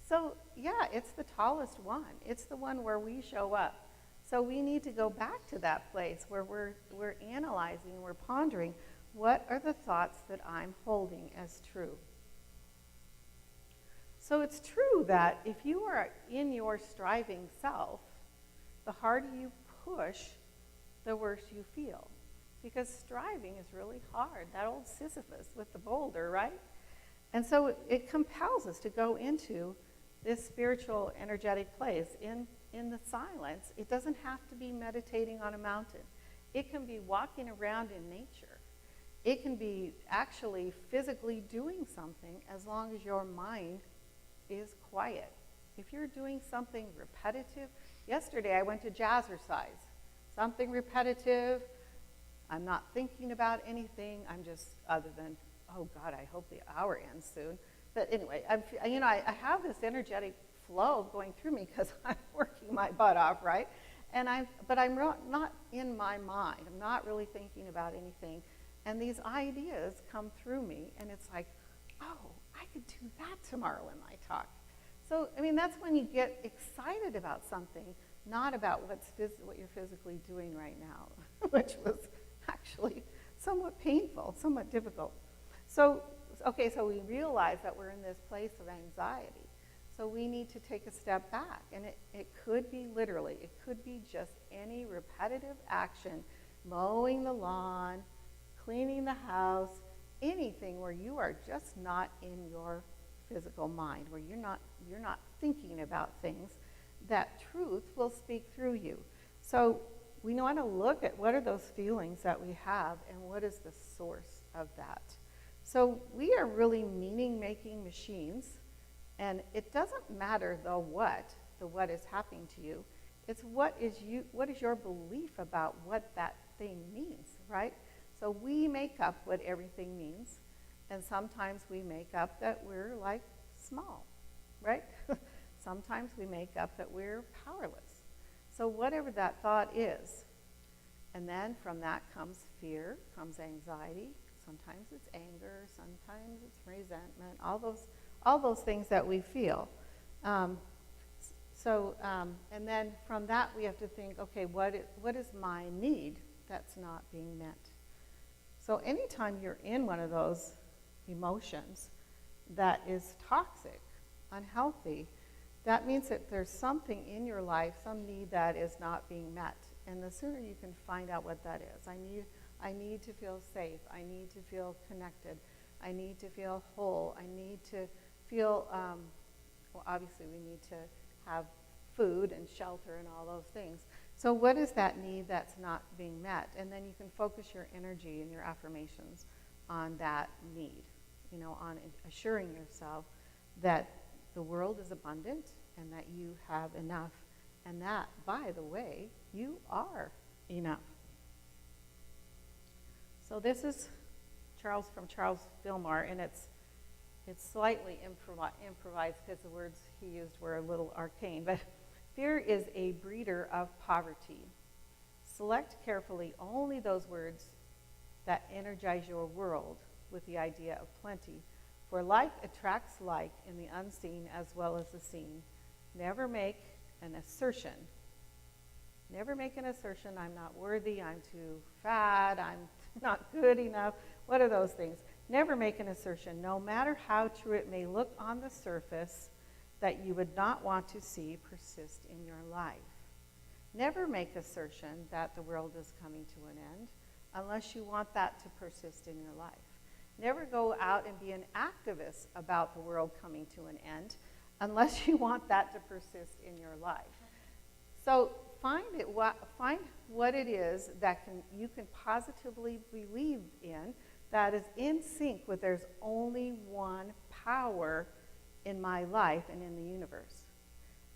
So, yeah, it's the tallest one. It's the one where we show up. So we need to go back to that place where we're analyzing, we're pondering, what are the thoughts that I'm holding as true? So it's true that if you are in your striving self, the harder you push, the worse you feel. Because striving is really hard. That old Sisyphus with the boulder, right? And so it compels us to go into this spiritual, energetic place in the silence. It doesn't have to be meditating on a mountain. It can be walking around in nature. It can be actually physically doing something as long as your mind is quiet. If you're doing something repetitive, yesterday I went to jazzercise. Something repetitive, I'm not thinking about anything, I'm just, other than, oh God, I hope the hour ends soon. But anyway, I have this energetic flow going through me because I'm working my butt off, right? But I'm not in my mind. I'm not really thinking about anything. And these ideas come through me, and it's like, oh, I could do that tomorrow in my talk. So, I mean, that's when you get excited about something, not about what you're physically doing right now, which was actually somewhat painful, somewhat difficult. So we realize that we're in this place of anxiety. So we need to take a step back. And it could be literally, it could be just any repetitive action, mowing the lawn, cleaning the house, anything where you are just not in your physical mind, where you're not thinking about things, that truth will speak through you. So we want to look at what are those feelings that we have and what is the source of that. So we are really meaning-making machines, and it doesn't matter the what is happening to you. It's what is your belief about what that thing means, right? So we make up what everything means, and sometimes we make up that we're like small, right? Sometimes we make up that we're powerless. So whatever that thought is, and then from that comes fear, comes anxiety. Sometimes it's anger, sometimes it's resentment, all those things that we feel. And then from that we have to think, okay, what is my need that's not being met? So anytime you're in one of those emotions that is toxic, unhealthy, that means that there's something in your life, some need that is not being met. And the sooner you can find out what that is, I need to feel safe, I need to feel connected, I need to feel whole, I need to feel, well, obviously we need to have food and shelter and all those things. So what is that need that's not being met? And then you can focus your energy and your affirmations on that need, on assuring yourself that the world is abundant and that you have enough, and that, by the way, you are enough. So this is from Charles Fillmore, and it's slightly improvised because the words he used were a little arcane, but fear is a breeder of poverty. Select carefully only those words that energize your world with the idea of plenty, for like attracts like in the unseen as well as the seen. Never make an assertion. Never make an assertion, I'm not worthy, I'm too fat, I'm not good enough. What are those things? Never make an assertion, no matter how true it may look on the surface, that you would not want to see persist in your life. Never make assertion that the world is coming to an end unless you want that to persist in your life. Never go out and be an activist about the world coming to an end unless you want that to persist in your life. So find what it is that you can positively believe in that is in sync with there's only one power in my life and in the universe.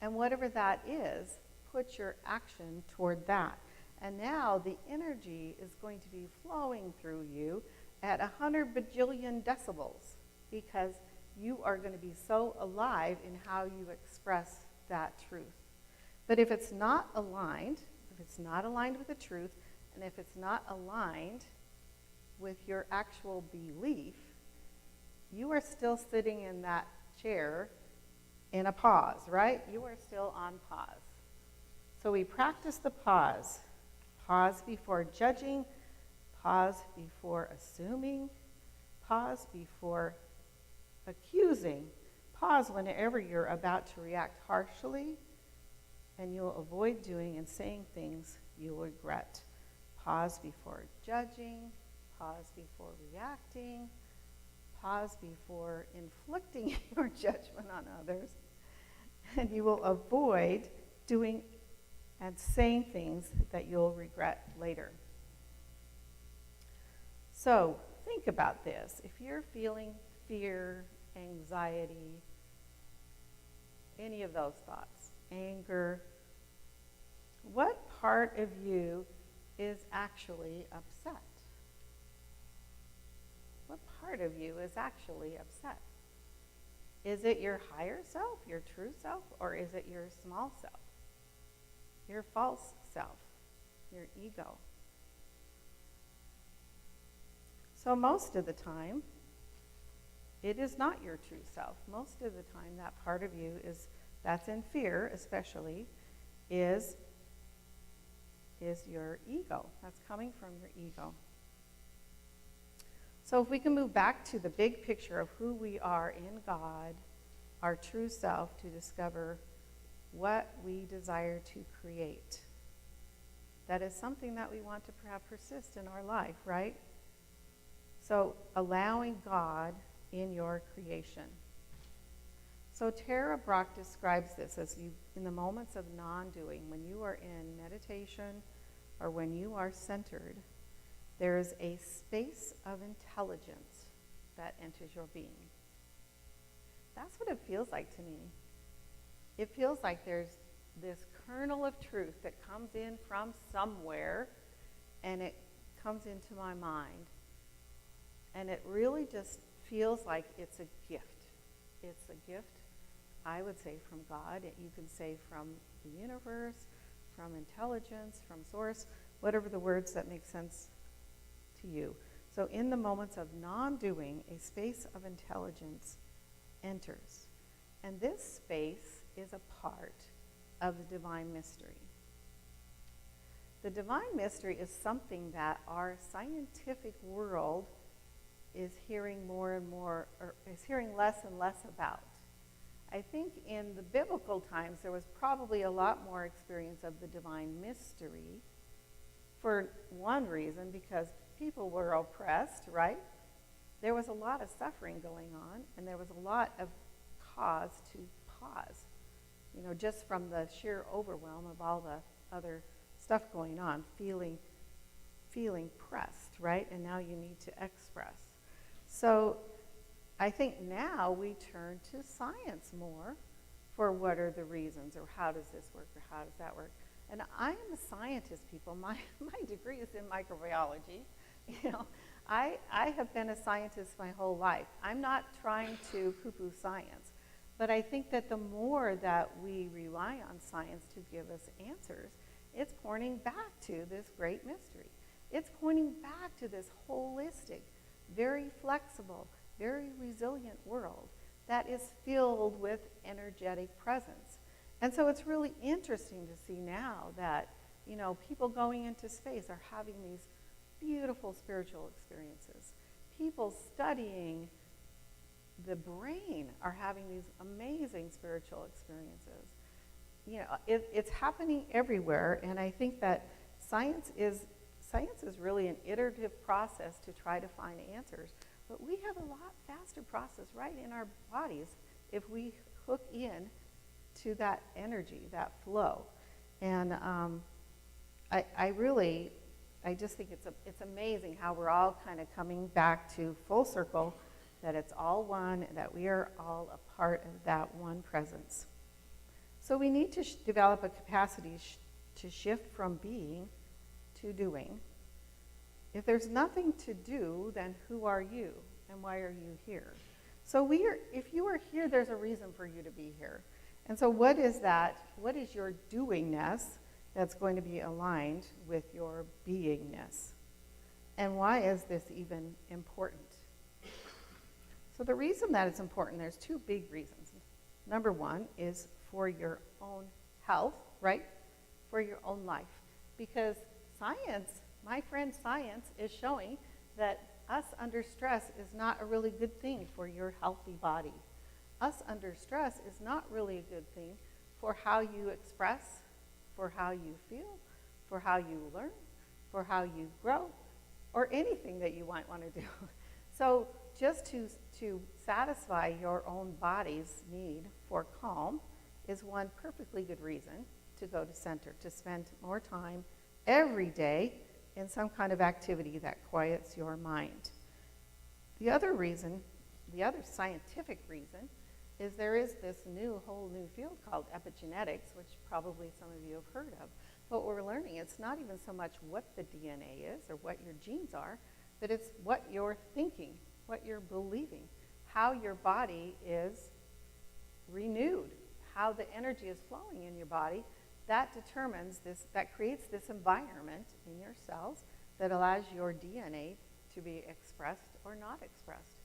And whatever that is, put your action toward that. And now the energy is going to be flowing through you at 100 bajillion decibels because you are going to be so alive in how you express that truth. But if it's not aligned, with the truth, and if it's not aligned with your actual belief, you are still sitting in that chair in a pause, right? You are still on pause. So we practice the pause. Pause before judging, pause before assuming, pause before accusing, pause whenever you're about to react harshly, and you'll avoid doing and saying things you'll regret. Pause before judging, pause before reacting, pause before inflicting your judgment on others, and you will avoid doing and saying things that you'll regret later. So think about this. If you're feeling fear, anxiety, any of those thoughts, anger, what part of you is actually upset? What part of you is actually upset? Is it your higher self, your true self, or is it your small self? Your false self, your ego? So most of the time, it is not your true self. Most of the time, that part of you that's in fear, especially, is your ego. That's coming from your ego. So if we can move back to the big picture of who we are in God, our true self, to discover what we desire to create. That is something that we want to have persist in our life, right? So allowing God in your creation. So Tara Brach describes this as in the moments of non-doing, when you are in meditation or when you are centered, there is a space of intelligence that enters your being. That's what it feels like to me. It feels like there's this kernel of truth that comes in from somewhere, and it comes into my mind. And it really just feels like it's a gift. It's a gift, I would say, from God. You can say from the universe, from intelligence, from source, whatever the words that make sense to you. So in the moments of non-doing, a space of intelligence enters. And this space is a part of the divine mystery. The divine mystery is something that our scientific world is hearing more and more, or is hearing less and less about. I think in the biblical times, there was probably a lot more experience of the divine mystery for one reason, because people were oppressed, right? There was a lot of suffering going on, and there was a lot of cause to pause, just from the sheer overwhelm of all the other stuff going on, feeling pressed, right? And now you need to express. So I think now we turn to science more for what are the reasons, or how does this work, or how does that work. And I am a scientist, people. My degree is in microbiology. I have been a scientist my whole life. I'm not trying to poo-poo science, but I think that the more that we rely on science to give us answers, it's pointing back to this great mystery. It's pointing back to this holistic, very flexible, very resilient world that is filled with energetic presence. And so it's really interesting to see now that, people going into space are having these beautiful spiritual experiences. People studying the brain are having these amazing spiritual experiences. It's happening everywhere, and I think that science is really an iterative process to try to find answers. But we have a lot faster process right in our bodies if we hook in to that energy, that flow. And I just think it's amazing how we're all kind of coming back to full circle, that it's all one, that we are all a part of that one presence. So we need to develop a capacity to shift from being to doing. If there's nothing to do, then who are you and why are you here? So if you are here, there's a reason for you to be here. And so what is that? What is your doingness that's going to be aligned with your beingness? And why is this even important? So the reason that it's important, there's two big reasons. Number one is for your own health, right? For your own life. Because science, my friend science, is showing that us under stress is not a really good thing for your healthy body. Us under stress is not really a good thing for how you express, for how you feel, for how you learn, for how you grow, or anything that you might want to do. So just to satisfy your own body's need for calm is one perfectly good reason to go to center, to spend more time every day in some kind of activity that quiets your mind. The other reason, the other scientific reason, is there is this whole new field called epigenetics, which probably some of you have heard of. But what we're learning, it's not even so much what the DNA is or what your genes are, but it's what you're thinking, what you're believing, how your body is renewed, how the energy is flowing in your body. That determines this, that creates this environment in your cells that allows your DNA to be expressed or not expressed.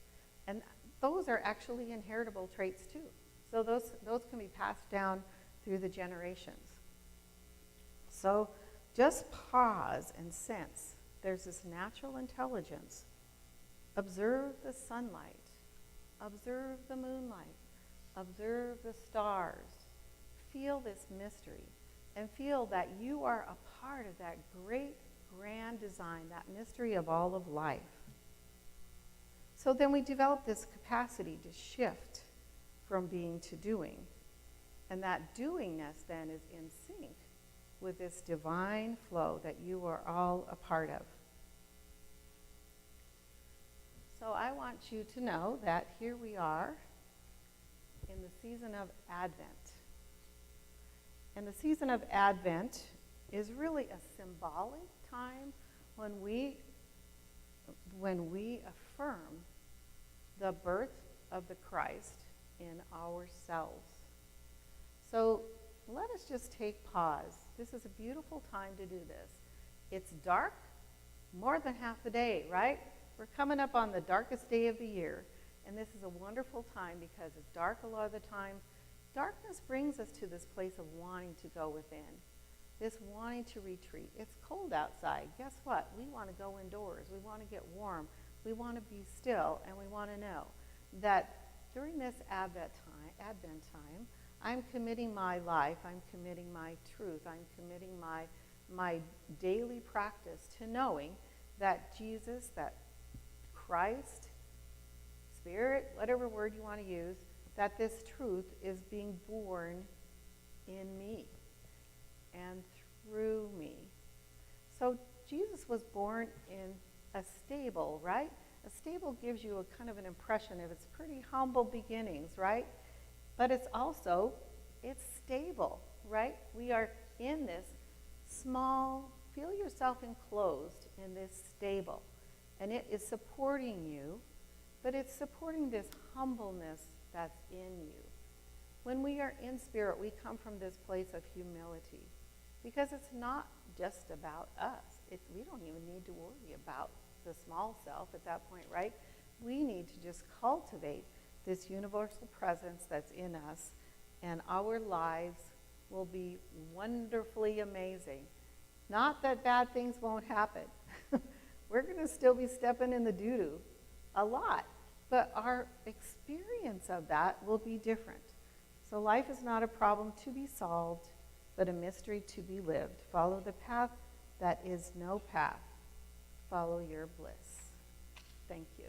And those are actually inheritable traits too. So those can be passed down through the generations. So just pause and sense. There's this natural intelligence. Observe the sunlight. Observe the moonlight. Observe the stars. Feel this mystery. And feel that you are a part of that great, grand design, that mystery of all of life. So then we develop this capacity to shift from being to doing. And that doingness then is in sync with this divine flow that you are all a part of. So I want you to know that here we are in the season of Advent. And the season of Advent is really a symbolic time when we affirm the birth of the Christ in ourselves. So let us just take pause. This is a beautiful time to do this. It's dark more than half the day, right? We're coming up on the darkest day of the year. And this is a wonderful time because it's dark a lot of the time. Darkness brings us to this place of wanting to go within, this wanting to retreat. It's cold outside. Guess what? We want to go indoors. We want to get warm. We want to be still, and we want to know that during this Advent time, I'm committing my life, I'm committing my truth, I'm committing my daily practice to knowing that Jesus, that Christ, Spirit, whatever word you want to use, that this truth is being born in me and through me. So Jesus was born in a stable, right? A stable gives you a kind of an impression of its pretty humble beginnings, right? But it's stable, right? We are in this small, feel yourself enclosed in this stable. And it is supporting you, but it's supporting this humbleness that's in you. When we are in spirit, we come from this place of humility because it's not just about us. We don't even need to worry about the small self at that point, right? We need to just cultivate this universal presence that's in us, and our lives will be wonderfully amazing. Not that bad things won't happen. We're going to still be stepping in the doo-doo a lot, but our experience of that will be different. So life is not a problem to be solved, but a mystery to be lived. Follow the path that is no path. Follow your bliss. Thank you.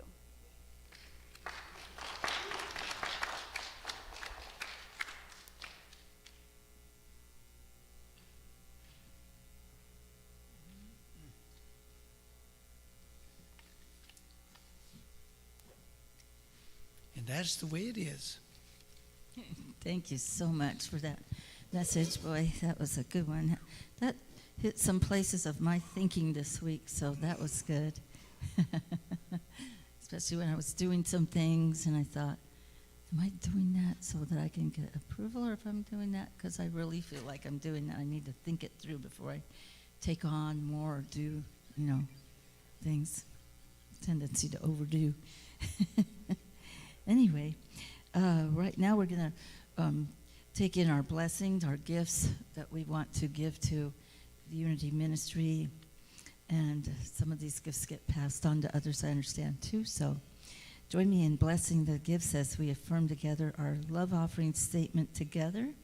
And that's the way it is. Thank you so much for that message. Boy, that was a good one. That hit some places of my thinking this week, so that was good. Especially when I was doing some things and I thought, am I doing that so that I can get approval, or if I'm doing that because I really feel like I'm doing that? I need to think it through before I take on more or do, things. Tendency to overdo. Anyway, right now we're going to take in our blessings, our gifts that we want to give to the Unity Ministry. And some of these gifts get passed on to others, I understand, too. So join me in blessing the gifts as we affirm together our love offering statement together.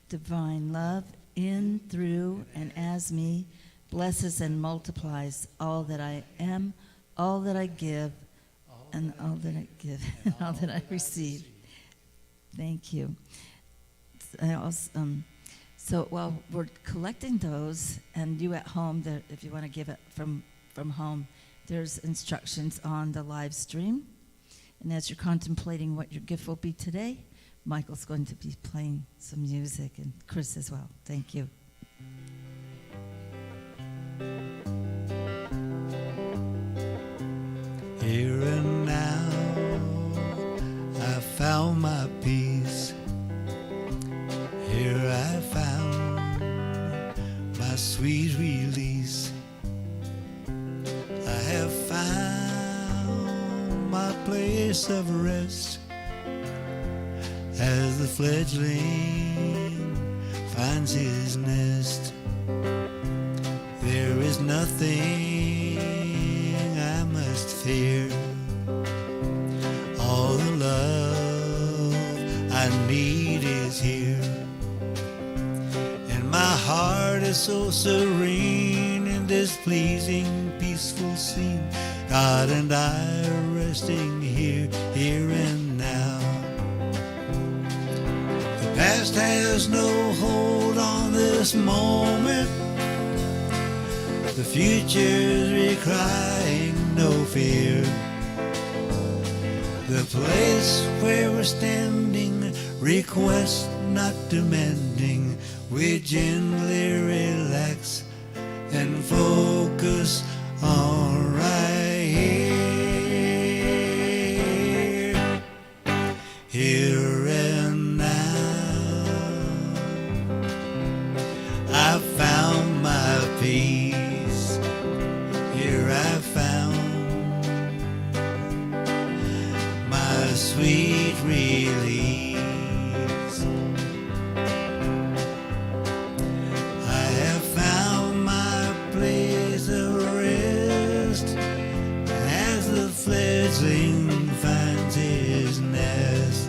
Divine love in, through, and as me blesses and multiplies all that I am, all that I give, and all that I give, and all that I receive. Thank you. So while we're collecting those, and you at home, if you want to give it from home, there's instructions on the live stream. And as you're contemplating what your gift will be today, Michael's going to be playing some music, and Chris as well. Thank you. Here and now, I found my peace. Here I found my sweet release. I have found my place of rest as the fledgling finds his nest. There is nothing I must fear. All the love I need is here. And my heart is so serene in this pleasing, peaceful scene. God and I are resting here and now. The past has no hold on this moment. The future's requiring no fear. The place where we're standing requests not demanding. We gently relax and focus on right here. Here and now, I found my peace. Here I found my sweet release. I have found my place of rest as the fledgling finds his nest.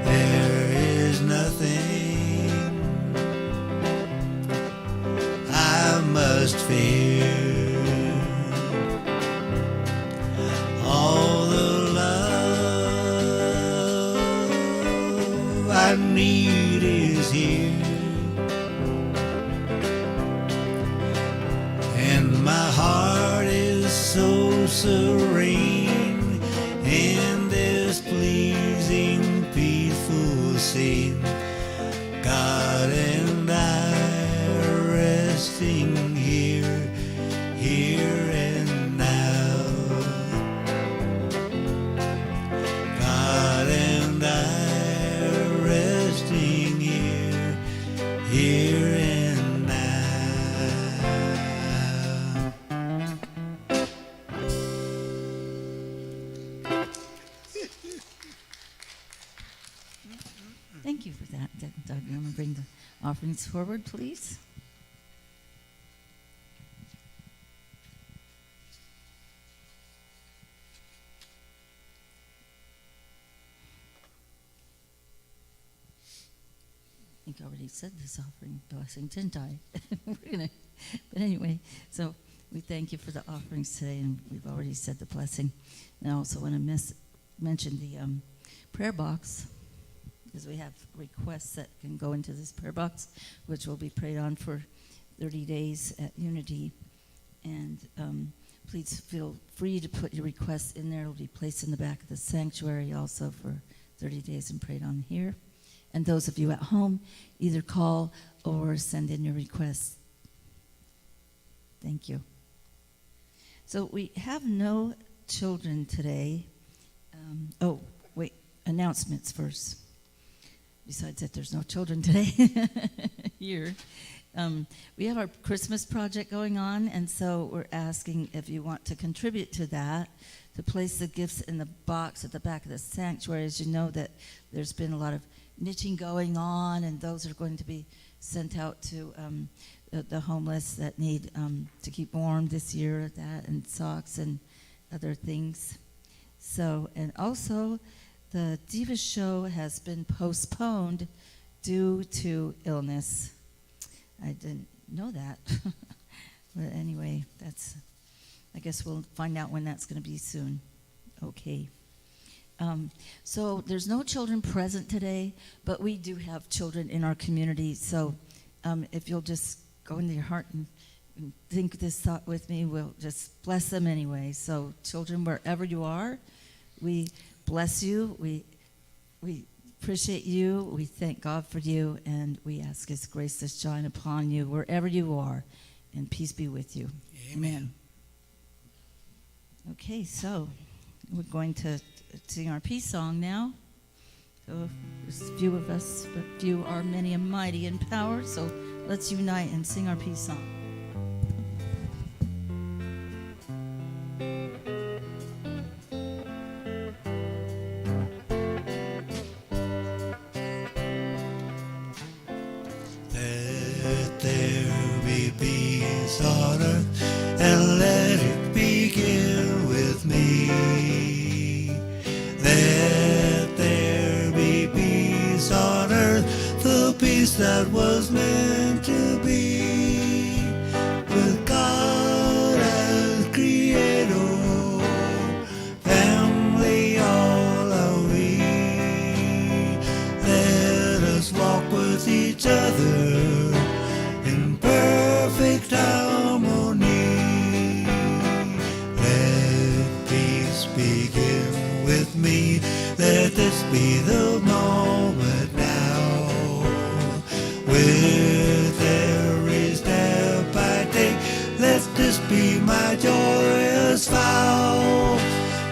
There is nothing I must fear. All the love I need is here. And my heart is so serene in this pleasing, peaceful scene. God and I are resting here and now. God and I are resting here and now. Thank you for that, Doug. I'm going to bring the offerings forward, please. I think I already said this offering blessing, didn't I? But anyway, so we thank you for the offerings today, and we've already said the blessing. And I also want to mention the prayer box, because we have requests that can go into this prayer box, which will be prayed on for 30 days at Unity. And please feel free to put your requests in there. It will be placed in the back of the sanctuary also for 30 days and prayed on here. And those of you at home, either call or send in your requests. Thank you. So we have no children today. Announcements first. Besides that, there's no children today here. We have our Christmas project going on, and so we're asking if you want to contribute to that, to place the gifts in the box at the back of the sanctuary. As you know, that there's been a lot of knitting going on, and those are going to be sent out to the homeless that need to keep warm this year, that and socks and other things. So, and also the Diva show has been postponed due to illness. I didn't know that. But anyway, I guess we'll find out when that's going to be soon. Okay. So there's no children present today, but we do have children in our community. So if you'll just go into your heart and think this thought with me, we'll just bless them anyway. So children, wherever you are, we bless you. We appreciate you. We thank God for you, and we ask His grace to shine upon you wherever you are, and peace be with you. Amen. Okay, so we're going to sing our peace song now. So there's few of us, but few are many and mighty in power. So let's unite and sing our peace song. Let there be peace on earth, and let it begin with me. Let there be peace on earth, the peace that was meant to be. With God as creator, family all are we. Let us walk with each other in perfect harmony. Let peace begin with me. Let this be the moment now. With every step I take, let this be my joyous vow.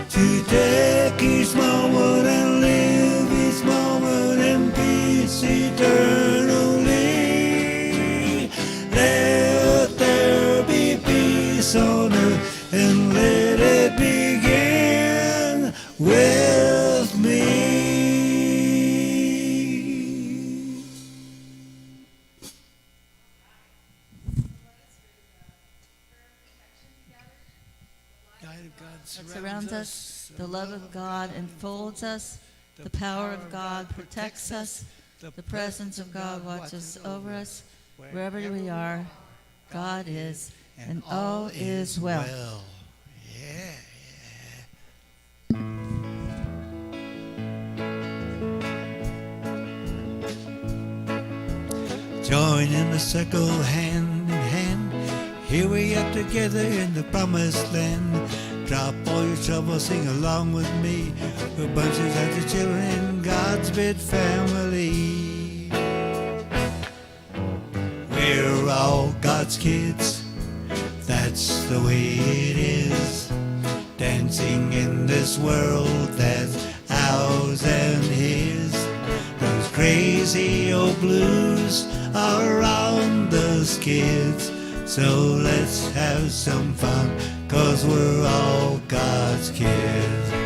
To take each moment and live each moment in peace eternally. Let there be peace on earth, and let it begin with me. That surrounds us, the love of God enfolds us, the power of God protects us, the presence of God watches over us. Wherever we are, God is, and all is well. Yeah. Join in the circle hand in hand. Here we are together in the promised land. Drop all your troubles, sing along with me. We're bunches of the children in God's big family. We're all God's kids, that's the way it is. Dancing in this world that's ours and His. Those crazy old blues are around us kids. So let's have some fun, 'cause we're all God's kids.